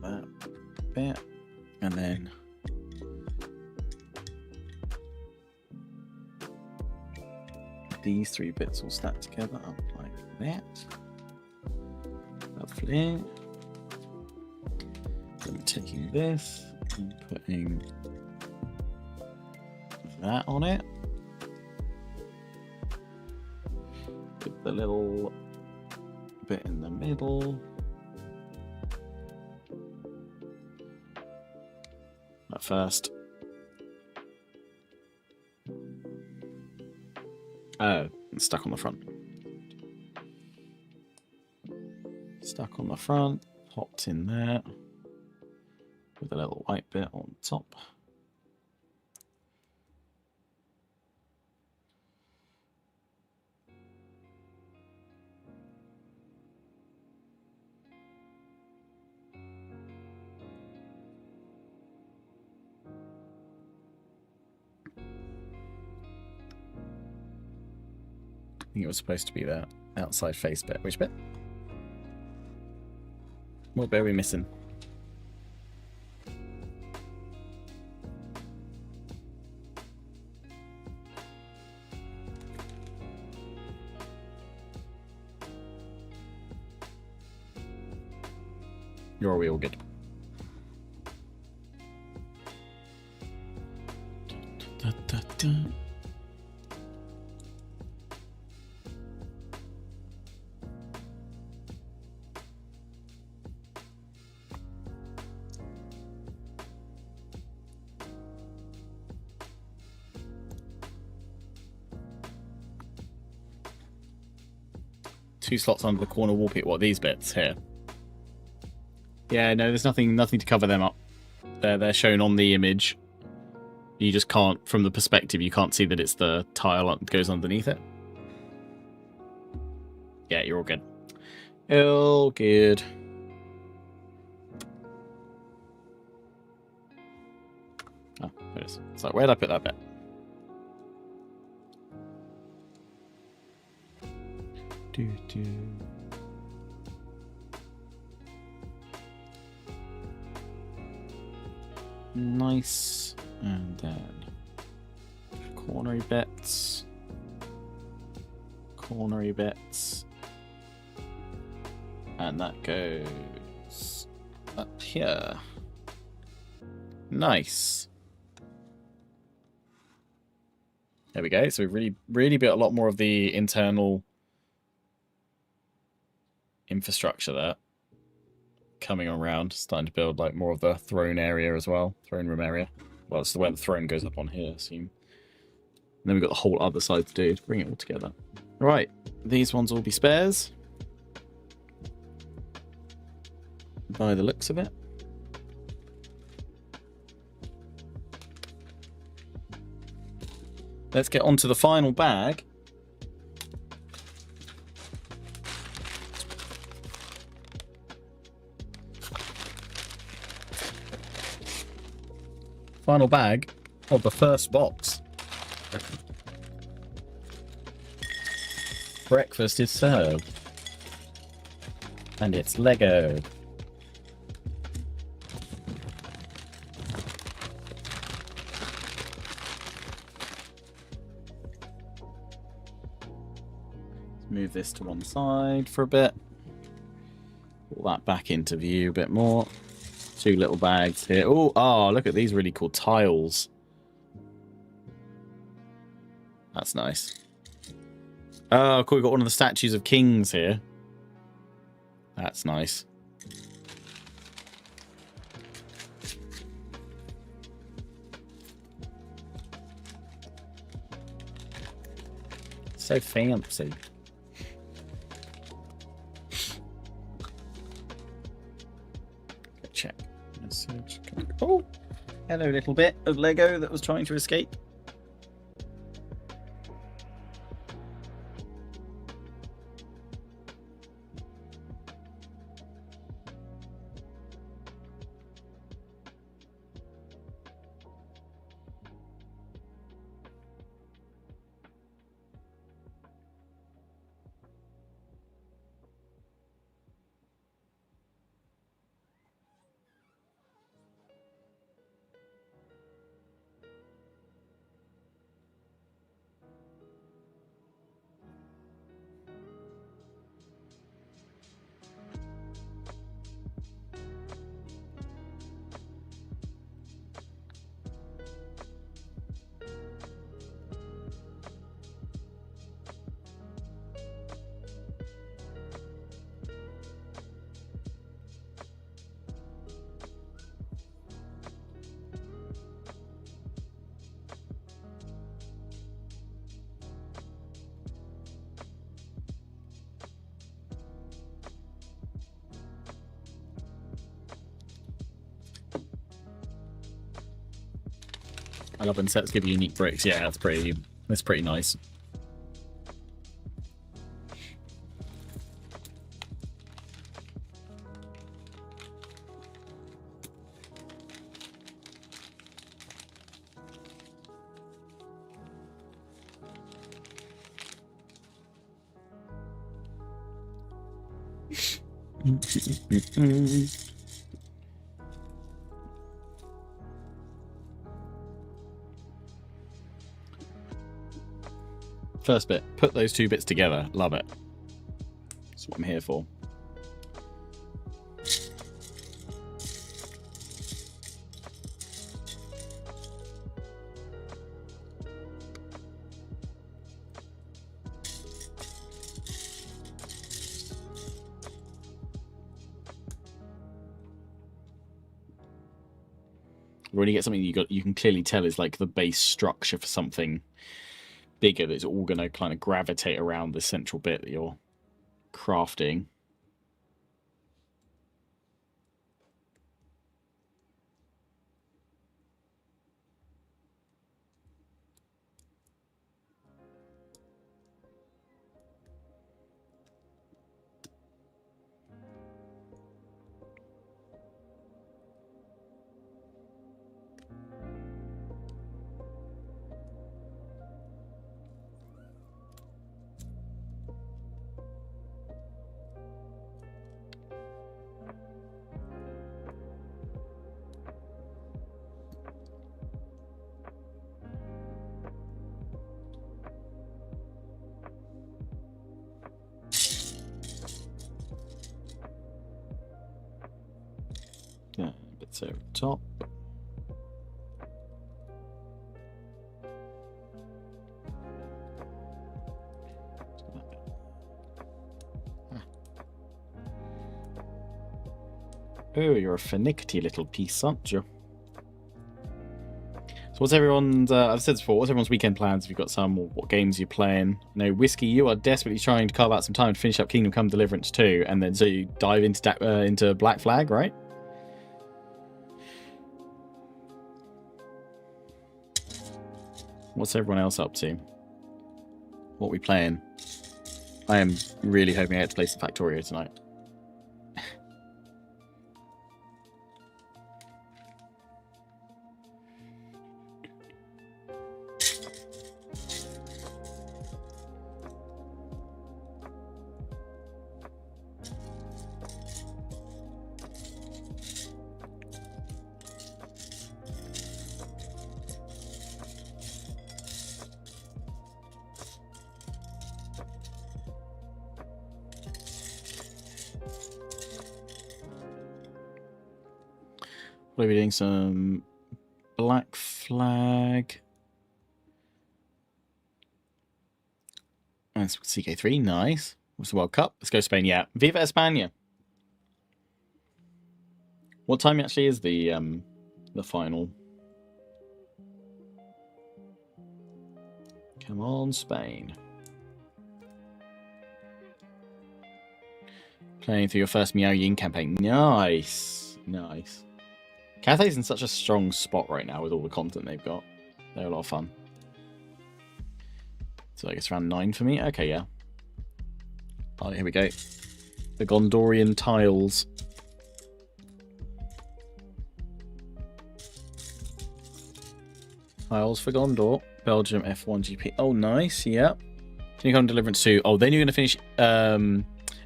That bit, and then these 3 bits will stack together up like that. Lovely. Then taking this and putting that on it. With the little bit in the middle. that first. Oh, it's stuck on the front. Stuck on the front, popped in there with a little white bit on top. I think it was supposed to be that outside face bit. Which bit? What bit are we missing? Are we all good? Da, da, da, da. Two slots under the corner wallpaper. What, these bits here? Yeah, no, there's nothing to cover them up. They're shown on the image. You just can't, from the perspective, you can't see that it's the tile that goes underneath it. Yeah, you're all good. All good. Oh, there it is. So where did I put that bit? Do. Nice. And then cornery bits. Cornery bits. And that goes up here. Nice. There we go. So we've really built a lot more of the internal infrastructure there. Coming around, starting to build like more of the throne area as well. Throne room area. Well, it's the way the throne goes up on here, I assume. And then we've got the whole other side to do to bring it all together. Right, these ones will be spares. By the looks of it. Let's get on to the final bag. Final bag of the first box. Breakfast is served. And it's Lego. Let's move this to one side for a bit. Pull that back into view a bit more. Two little bags here. Oh, look at these really cool tiles. That's nice. Oh, cool. We've got one of the statues of kings here. That's nice. So fancy. Check. Message. Oh, hello, little bit of Lego that was trying to escape. I love when sets give you unique bricks. Yeah, that's pretty nice. First bit, put those two bits together. Love it. That's what I'm here for. When you get something you can clearly tell is like the base structure for something bigger that's all going to kind of gravitate around the central bit that you're crafting. Yeah, bits over top. Oh, you're a finicky little piece, aren't you? So what's everyone's, I've said this before, what's everyone's weekend plans? Have you got some, or what games you're playing? No, Whiskey, you are desperately trying to carve out some time to finish up Kingdom Come Deliverance 2, and then so you dive into Black Flag, right? What's everyone else up to? What are we playing? I am really hoping I get to play some Factorio tonight. What are we doing? Some Black Flag. And CK3, nice. What's the World Cup? Let's go Spain, yeah. Viva España. What time actually is the final? Come on, Spain. Playing through your first Miao Yin campaign. Nice. Nice. Cathay's in such a strong spot right now with all the content they've got. They're a lot of fun. So I guess around 9 for me. Okay, yeah. Oh, here we go. The Gondorian tiles. Tiles for Gondor. Belgium F1 GP. Oh, nice. Yeah. Can you come Deliverance 2? Oh, then you're going to finish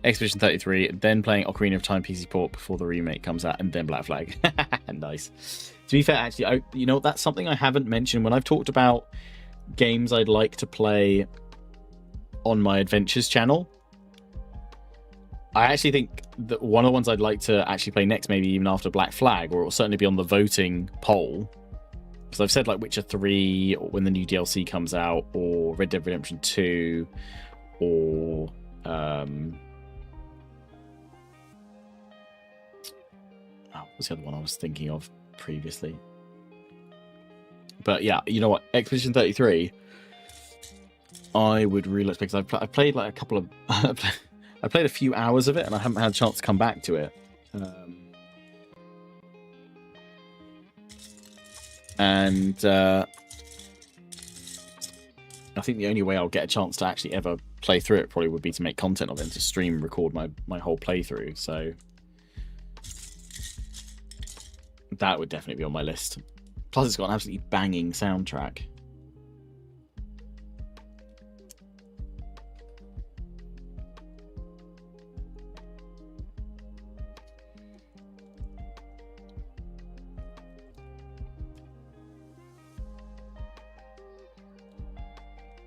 Expedition 33, then playing Ocarina of Time PC port before the remake comes out, and then Black Flag. Nice. To be fair, actually, you know, that's something I haven't mentioned when I've talked about games I'd like to play on my Adventures channel. I actually think that one of the ones I'd like to actually play next, maybe even after Black Flag, or it will certainly be on the voting poll, because I've said like Witcher 3, or when the new DLC comes out, or Red Dead Redemption 2, or what's the other one I was thinking of previously? But yeah, you know what? Expedition 33, I would really like to play, because I've played like a couple of... I played a few hours of it, and I haven't had a chance to come back to it. And I think the only way I'll get a chance to actually ever play through it probably would be to make content of it and to stream record my whole playthrough. So that would definitely be on my list. Plus, it's got an absolutely banging soundtrack.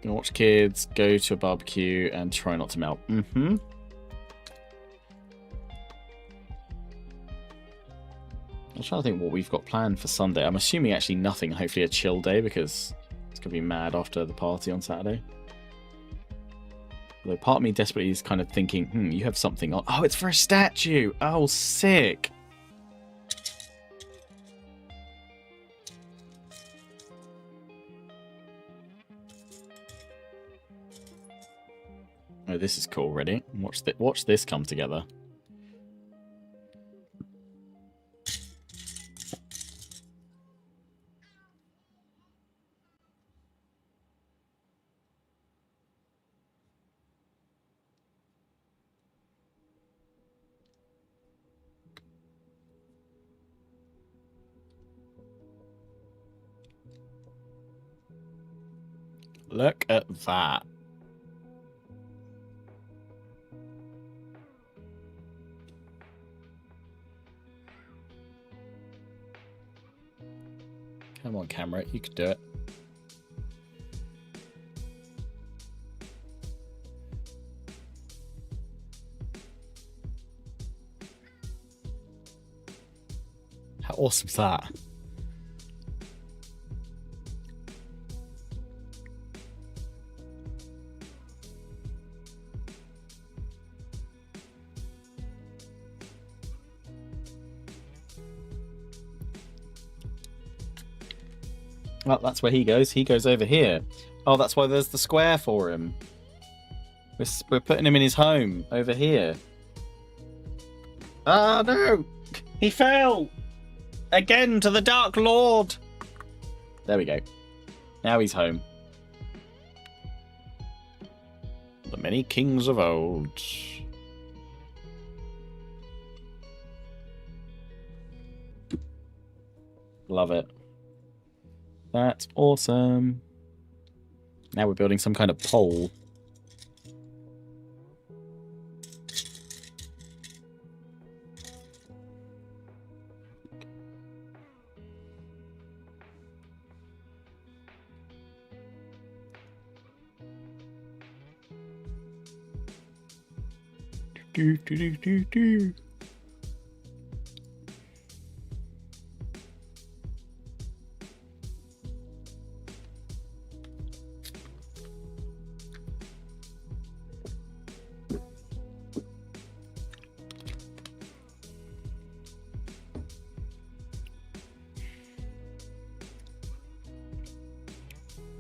Gonna watch kids, go to a barbecue, and try not to melt. Mm-hmm. I'm trying to think what we've got planned for Sunday. I'm assuming actually nothing. Hopefully a chill day because it's gonna be mad after the party on Saturday. Although part of me desperately is kind of thinking, you have something on. Oh, it's for a statue. Oh, sick. Oh, this is cool. Ready? Watch this come together. Look at that. Come on, camera. You can do it. How awesome is that? Well, that's where he goes. He goes over here. Oh, that's why there's the square for him. We're putting him in his home over here. Ah, no! He fell! Again to the Dark Lord! There we go. Now he's home. The many kings of old. Love it. That's awesome. Now we're building some kind of pole. Do, do, do, do, do.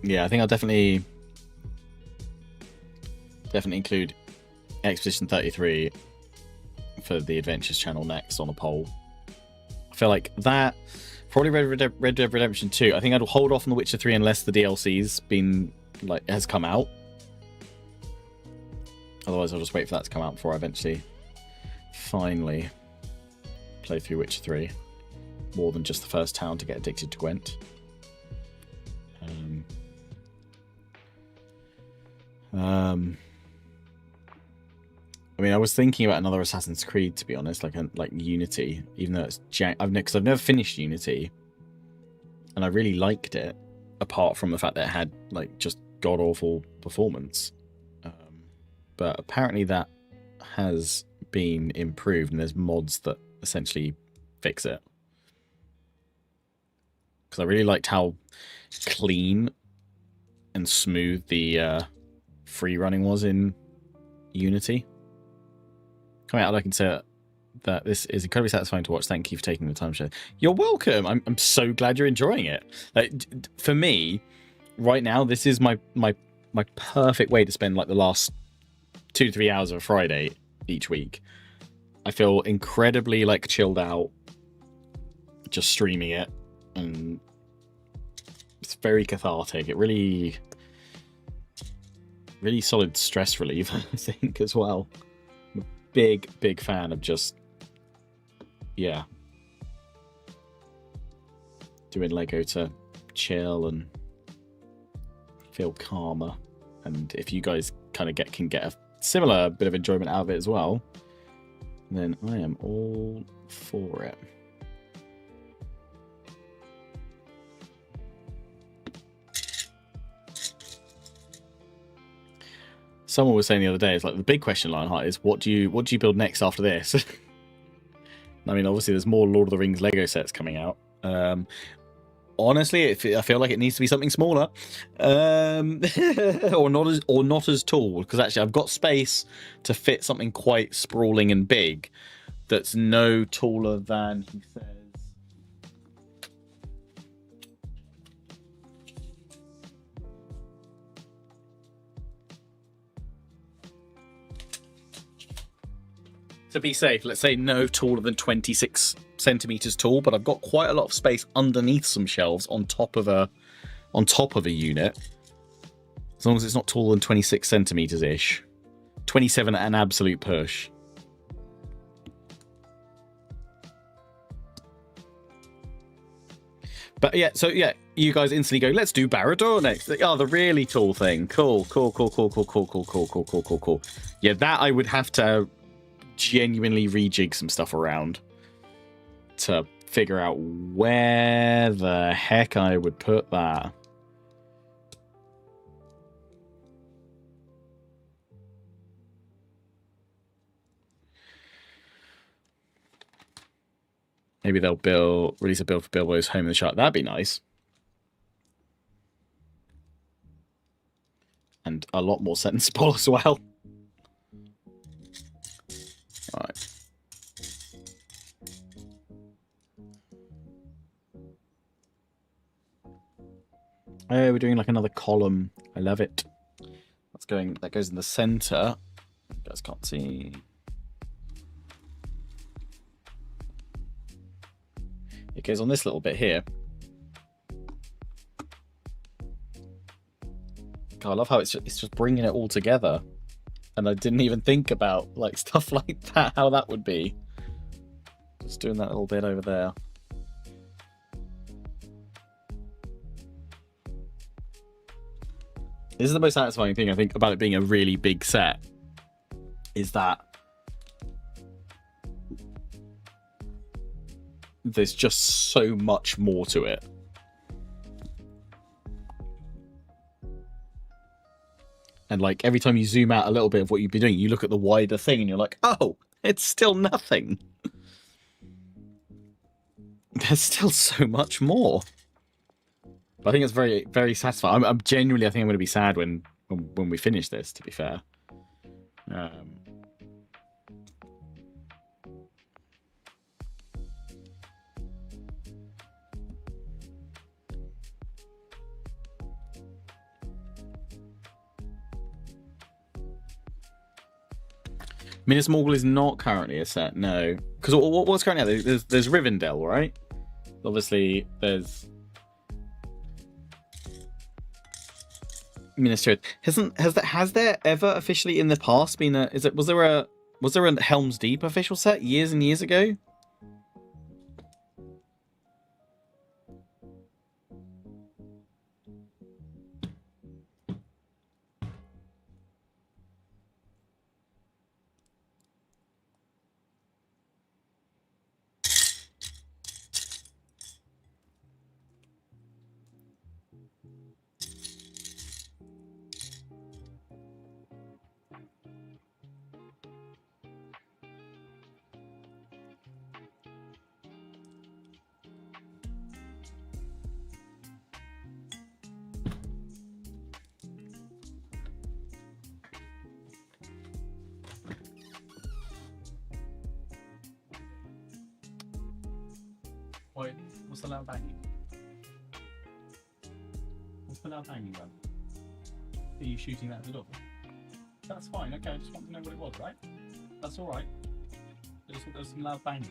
Yeah, I think I'll definitely include Expedition 33 for the Adventures channel next on a poll. I feel like that, probably Red Dead Redemption 2. I think I'd hold off on The Witcher 3 unless the DLC's has come out. Otherwise, I'll just wait for that to come out before I eventually finally play through Witcher 3. More than just the first town to get addicted to Gwent. I mean, I was thinking about another Assassin's Creed, to be honest, like Unity, even though it's because I've never finished Unity, and I really liked it, apart from the fact that it had just god awful performance. But apparently that has been improved, and there's mods that essentially fix it. Because I really liked how clean and smooth the free running was in Unity. Coming out, I can say that this is incredibly satisfying to watch. Thank you for taking the time to share. You're welcome. I'm so glad you're enjoying it. For me, right now, this is my perfect way to spend the last 2 to 3 hours of a Friday each week. I feel incredibly chilled out just streaming it, and it's very cathartic. It really really solid stress reliever, I think, as well. I'm a big fan of just, yeah, doing Lego to chill and feel calmer. And if you guys kind of can get a similar bit of enjoyment out of it as well, then I am all for it. Someone was saying the other day, it's like the big question, Lionheart, is what do you build next after this? I mean, obviously there's more Lord of the Rings Lego sets coming out. Honestly, I feel like it needs to be something smaller, or not as tall. Because actually, I've got space to fit something quite sprawling and big. That's no taller than, he says. To be safe, let's say no taller than 26 centimeters tall, but I've got quite a lot of space underneath some shelves on top of a unit. As long as it's not taller than 26 centimeters ish. 27 at an absolute push. But yeah, so yeah, you guys instantly go, let's do Barad-dûr next. Oh, the really tall thing. Cool. Yeah, that I would have to genuinely rejig some stuff around to figure out where the heck I would put that. Maybe they'll release a build for Bilbo's Home in the Shark. That'd be nice. And a lot more sensible as well. Right. Oh, we're doing like another column. I love it. That goes in the center. You guys can't see. It goes on this little bit here. God, I love how it's just bringing it all together. And I didn't even think about like stuff like that, how that would be. Just doing that little bit over there. This is the most satisfying thing I think about it being a really big set, is that there's just so much more to it. And like every time you zoom out a little bit of what you've been doing, you look at the wider thing and you're like, oh, it's still nothing. There's still so much more. But I think it's very, very satisfying. I'm genuinely, I think I'm going to be sad when we finish this, to be fair. Minas Morgul is not currently a set, no. Because what's currently out? There's Rivendell, right? Obviously, there's Minas Tirith. Has there ever officially in the past been a? Was there a Helm's Deep official set years and years ago? What's the loud banging? What's the loud banging one? Are you shooting that at the door? That's fine, okay, I just want to know what it was, right? That's alright. There's some loud banging.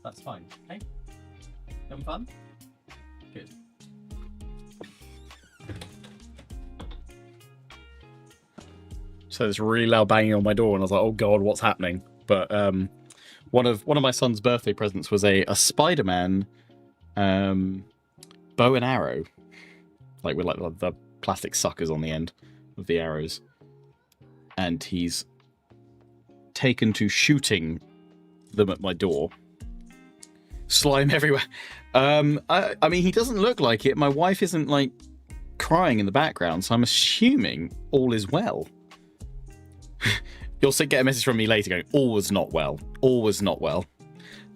That's fine, okay? Having fun? Good. So this really loud banging on my door, and I was like, "Oh God, what's happening?" But one of my son's birthday presents was a Spider-Man bow and arrow, like with like the plastic suckers on the end of the arrows, and he's taken to shooting them at my door. Slime everywhere. I mean, he doesn't look like it. My wife isn't like crying in the background, so I'm assuming all is well. You'll get a message from me later going, all was not well. All was not well.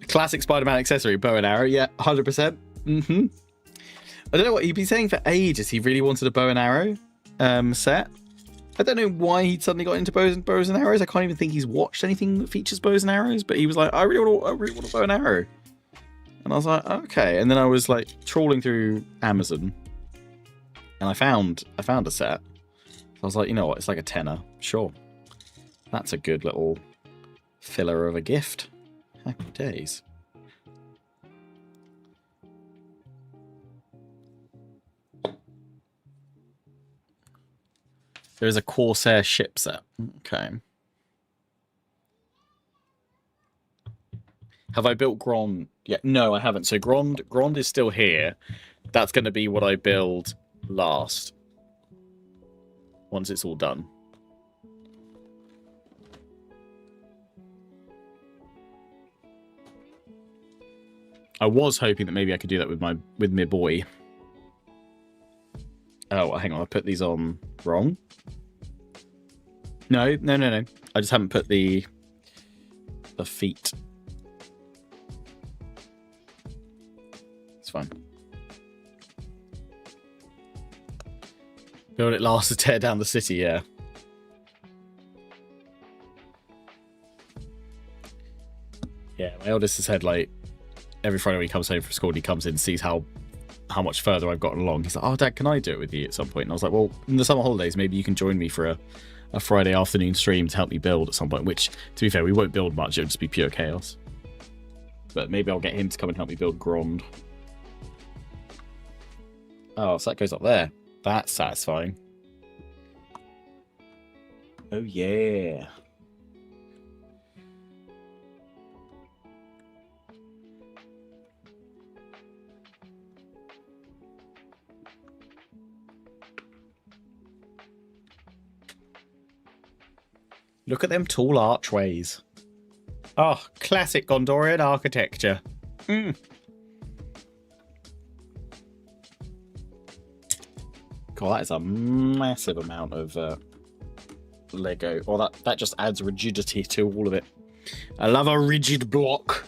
Classic Spider-Man accessory, bow and arrow. Yeah, 100%. Mm-hmm. I don't know what he'd been saying for ages. He really wanted a bow and arrow set. I don't know why he suddenly got into bows and arrows. I can't even think he's watched anything that features bows and arrows, but he was like, I really want a bow and arrow. And I was like, okay. And then I was like trawling through Amazon, and I found a set. I was like, you know what? It's like a tenner. Sure. That's a good little filler of a gift. Happy days. There's a Corsair ship set. Okay. Have I built Grond yet? No, I haven't. So Grond is still here. That's going to be what I build last. Once it's all done. I was hoping that maybe I could do that with my boy. Oh, hang on. I put these on wrong. No. I just haven't put the feet. It's fine. Build it last to tear down the city, yeah. Yeah, my eldest has said, like, every Friday when he comes home from school, he comes in and sees how much further I've gotten along. He's like, oh, Dad, can I do it with you at some point? And I was like, well, in the summer holidays, maybe you can join me for a Friday afternoon stream to help me build at some point, which, to be fair, we won't build much. It'll just be pure chaos. But maybe I'll get him to come and help me build Grond. Oh, so that goes up there. That's satisfying. Oh, yeah. Look at them tall archways. Oh, classic Gondorian architecture. God, that is a massive amount of Lego. Or that just adds rigidity to all of it. I love a rigid block.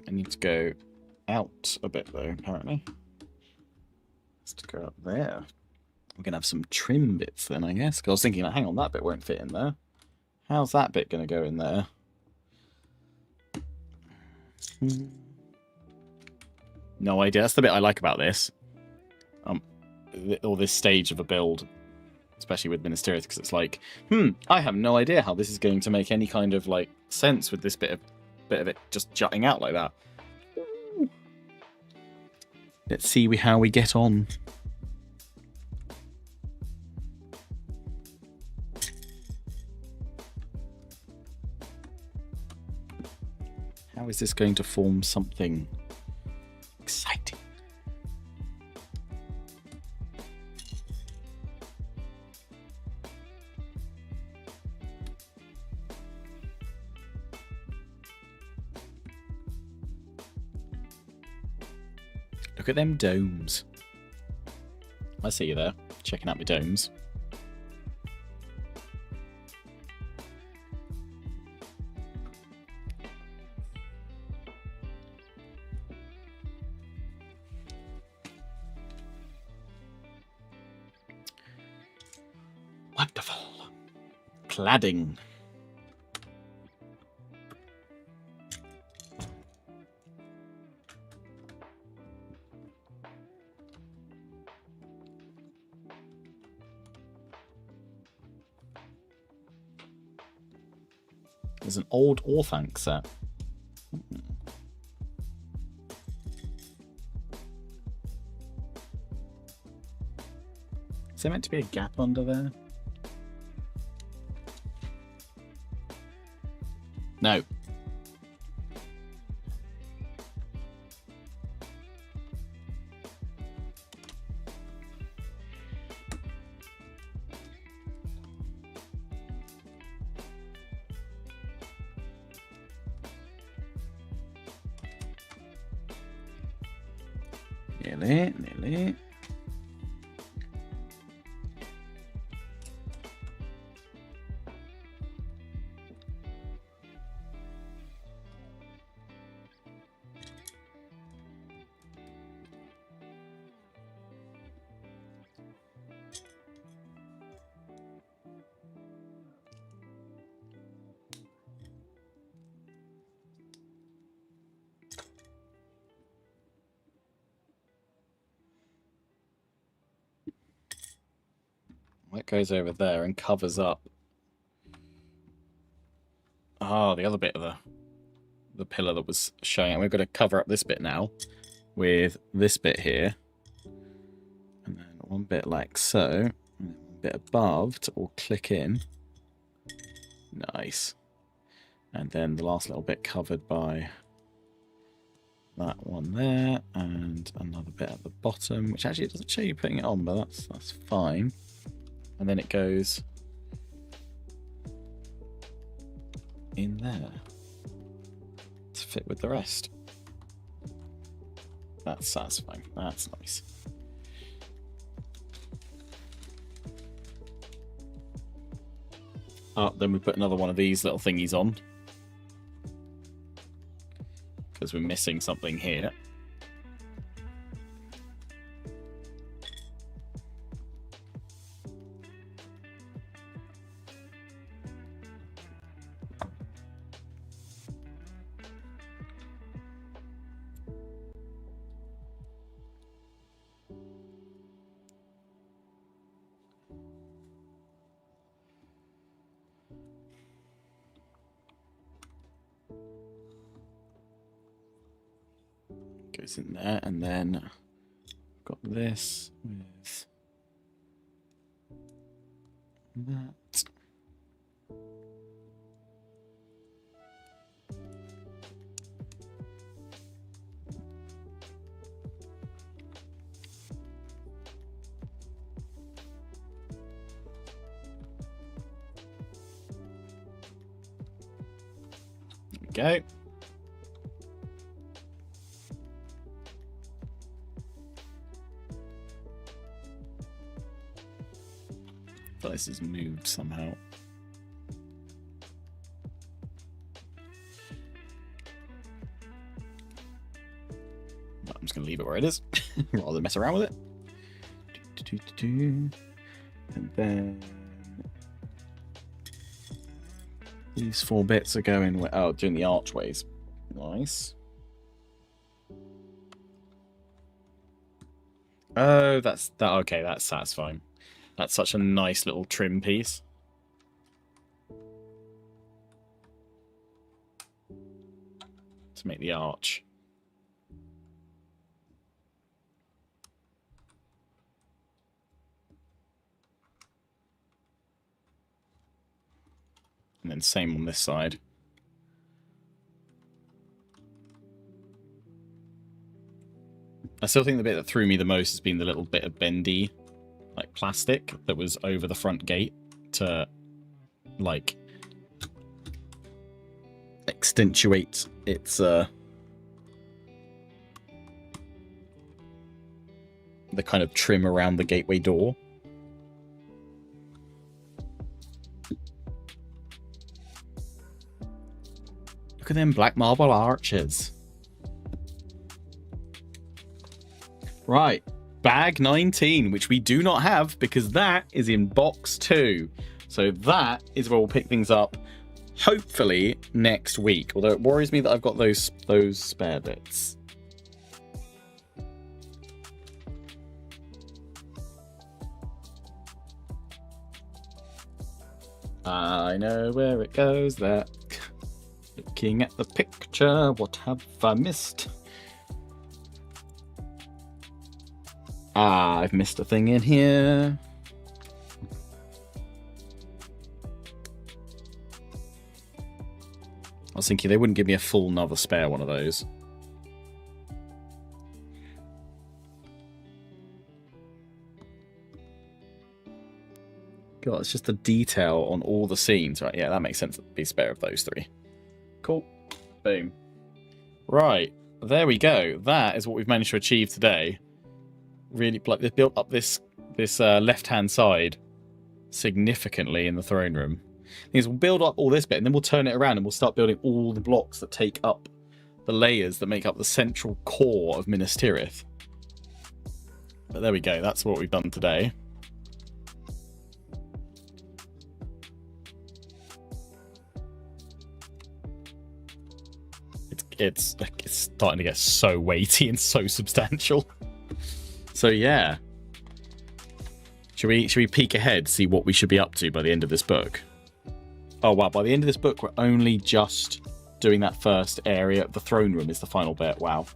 I need to go out a bit though, apparently. Let's go up there. We're going to have some trim bits then, I guess. Because I was thinking, hang on, that bit won't fit in there. How's that bit going to go in there? No idea. That's the bit I like about this. Or this stage of a build, especially with Minas Tirith, because it's like, I have no idea how this is going to make any kind of like sense with this bit of it just jutting out like that. Let's see how we get on. How is this going to form something exciting? Look at them domes. I see you there, checking out my domes. Wonderful. Cladding. There's an old Orthanc set. Is there meant to be a gap under there? No. Nearly. That goes over there and covers up. Oh, the other bit of the pillar that was showing. And we've got to cover up this bit now with this bit here. And then one bit like so. And then one bit above to all click in. Nice. And then the last little bit covered by that one there. And another bit at the bottom, which actually it doesn't show you putting it on, but that's fine. And then it goes in there to fit with the rest. That's satisfying. That's nice. Oh, then we put another one of these little thingies on because we're missing something here. Goes in there, and then got this with that. There we go. But this is moved somehow. But I'm just going to leave it where it is, rather than mess around with it. And then these 4 bits are going with, oh, doing the archways. Nice. Oh, that's that. Okay, that's satisfying. That's such a nice little trim piece. To make the arch. And then same on this side. I still think the bit that threw me the most has been the little bit of bendy, like plastic that was over the front gate to, like, accentuate its the kind of trim around the gateway door. Look at them black marble arches. Right, Bag 19, which we do not have because that is in box 2. So that is where we'll pick things up, hopefully next week. Although it worries me that I've got those spare bits. I know where it goes there. Looking at the picture, what have I missed? I've missed a thing in here. I was thinking they wouldn't give me a full another spare one of those. God, it's just the detail on all the scenes, right? Yeah, that makes sense. It'd be a spare of those 3. Cool. Boom. Right. There we go. That is what we've managed to achieve today. Really, like, they've built up this left-hand side significantly in the throne room. Things we'll build up all this bit, and then we'll turn it around and we'll start building all the blocks that take up the layers that make up the central core of Minas Tirith. But there we go. That's what we've done today. It's starting to get so weighty and so substantial. So yeah. Should we peek ahead, see what we should be up to by the end of this book? Oh wow, by the end of this book we're only just doing that first area. The throne room is the final bit. Wow.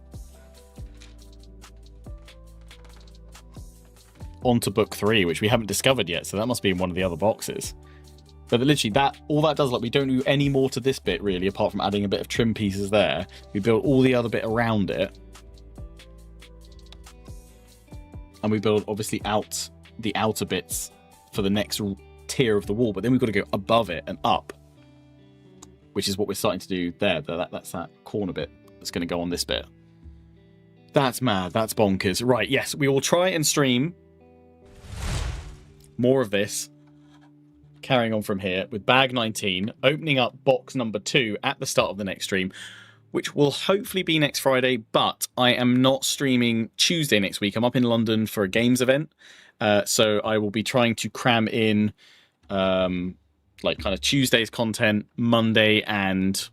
On to book 3, which we haven't discovered yet, so that must be in one of the other boxes. But literally, all that does, like, we don't do any more to this bit, really, apart from adding a bit of trim pieces there. We build all the other bit around it. And we build, obviously, out the outer bits for the next tier of the wall. But then we've got to go above it and up, which is what we're starting to do there. That's that corner bit that's going to go on this bit. That's mad. That's bonkers. Right, yes, we will try and stream more of this. Carrying on from here with bag 19, opening up box number 2 at the start of the next stream, which will hopefully be next Friday, but I am not streaming Tuesday next week. I'm up in London for a games event, so I will be trying to cram in like kind of Tuesday's content, Monday and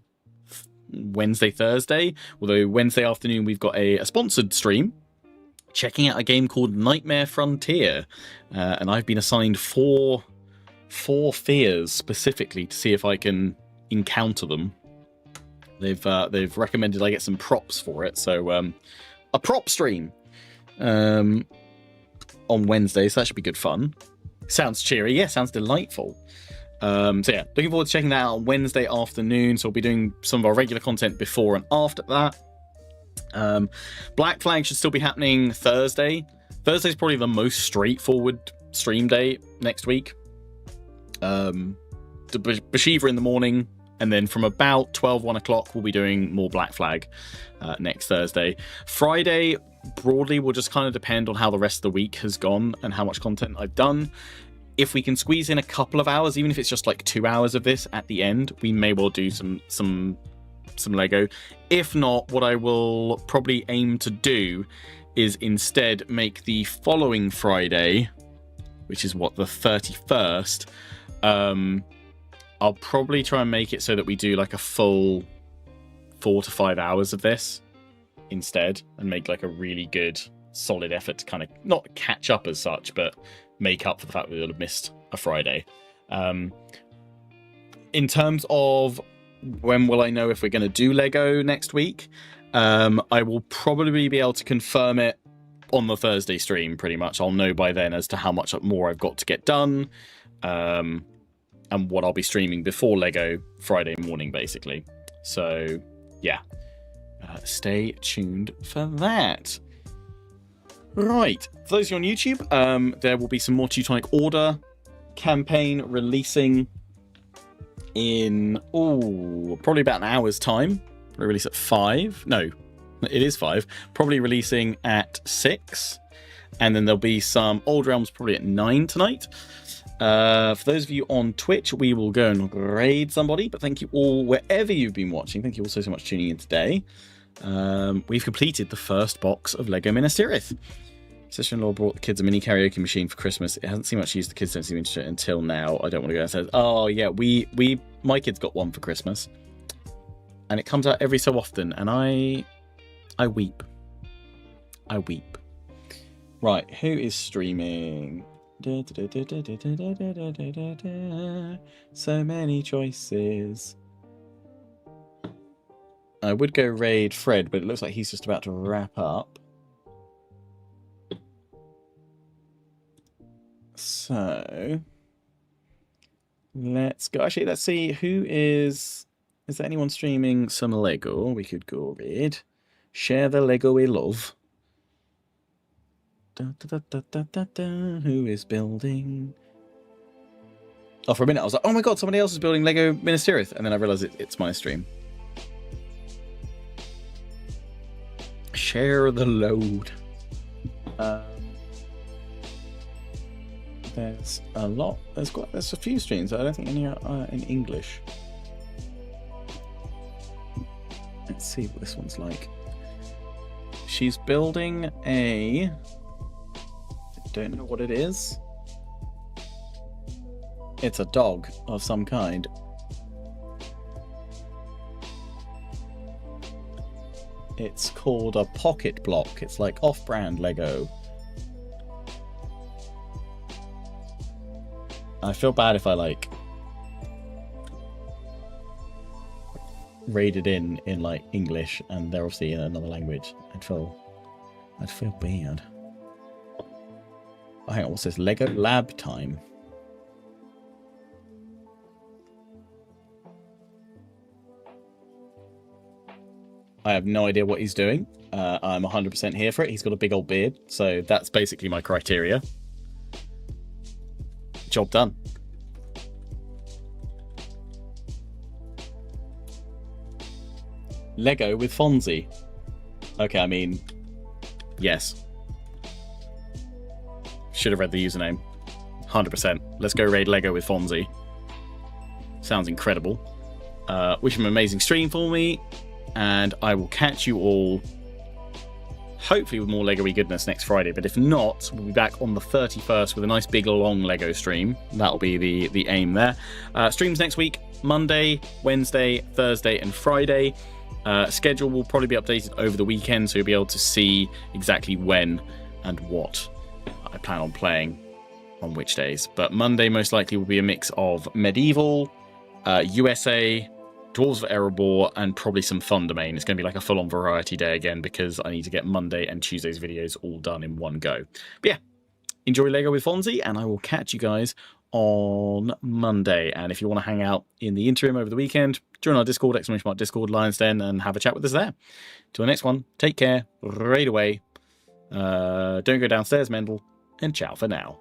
Wednesday, Thursday. Although Wednesday afternoon we've got a sponsored stream checking out a game called Nightmare Frontier, and I've been assigned four fears specifically to see if I can encounter them. They've recommended I get some props for it, so a prop stream on Wednesday, so that should be good fun. Sounds cheery. Yeah, sounds delightful. So yeah, looking forward to checking that out on Wednesday afternoon. So we'll be doing some of our regular content before and after that. Black Flag should still be happening Thursday. Thursday's probably the most straightforward stream day next week. The Bashiva in the morning, and then from about 1 o'clock we'll be doing more Black Flag next Thursday. Friday broadly will just kind of depend on how the rest of the week has gone and how much content I've done. If we can squeeze in a couple of hours, even if it's just like 2 hours of this at the end, we may well do some Lego. If not, what I will probably aim to do is instead make the following Friday, which is what, the 31st, I'll probably try and make it so that we do like a full 4 to 5 hours of this instead, and make like a really good solid effort to kind of not catch up as such, but make up for the fact that we'll have missed a Friday. In terms of when will I know if we're going to do Lego next week, I will probably be able to confirm it on the Thursday stream pretty much. I'll know by then as to how much more I've got to get done, and what I'll be streaming before Lego Friday morning, basically. So, yeah. Stay tuned for that. Right. For those of you on YouTube, there will be some more Teutonic Order campaign releasing in, probably about an hour's time. Probably release at 5. No, it is 5. Probably releasing at 6. And then there'll be some Old Realms probably at 9 tonight. For those of you on Twitch, we will go and raid somebody. But thank you all wherever you've been watching. Thank you all so much for tuning in today. We've completed the first box of Lego Minas Tirith. Sister-in-law brought the kids a mini karaoke machine for Christmas. It hasn't seen much use. The kids don't seem interested until now. I don't want to go downstairs. Oh yeah, my kids got one for Christmas, and it comes out every so often, and I weep. I weep. Right, who is streaming? So many choices. I would go raid Fred, but it looks like he's just about to wrap up. So let's go. Actually, let's see who is. Is there anyone streaming some Lego? We could go raid. Share the Lego we love. Who is building? Oh, for a minute I was like, oh my god, somebody else is building Lego Minas Tirith, and then I realised it's my stream. Share the load. There's a lot. There's a few streams. I don't think any are in English. Let's see what this one's like. She's building a. I don't know what it is. It's a dog of some kind. It's called a pocket block. It's like off-brand Lego. I feel bad if I like raided in like English and they're obviously in another language. I'd feel bad. Oh, hang on, what's this? Lego Lab Time. I have no idea what he's doing. I'm 100% here for it. He's got a big old beard, so that's basically my criteria. Job done. Lego with Fonzie. Okay, I mean, yes. Should have read the username. 100%. Let's go raid Lego with Fonzie. Sounds incredible. Wish him an amazing stream for me. And I will catch you all, hopefully with more Lego-y goodness next Friday. But if not, we'll be back on the 31st with a nice big long Lego stream. That'll be the aim there. Streams next week, Monday, Wednesday, Thursday and Friday. Schedule will probably be updated over the weekend, so you'll be able to see exactly when and what I plan on playing on which days. But Monday most likely will be a mix of Medieval, USA, Dwarves of Erebor, and probably some Fun Domain. It's going to be like a full-on variety day again because I need to get Monday and Tuesday's videos all done in one go. But yeah, enjoy Lego with Fonzie, and I will catch you guys on Monday. And if you want to hang out in the interim over the weekend, join our Discord, !Discord, Lions Den, and have a chat with us there. Till the next one, take care, raid away, don't go downstairs, Mendel, and ciao for now.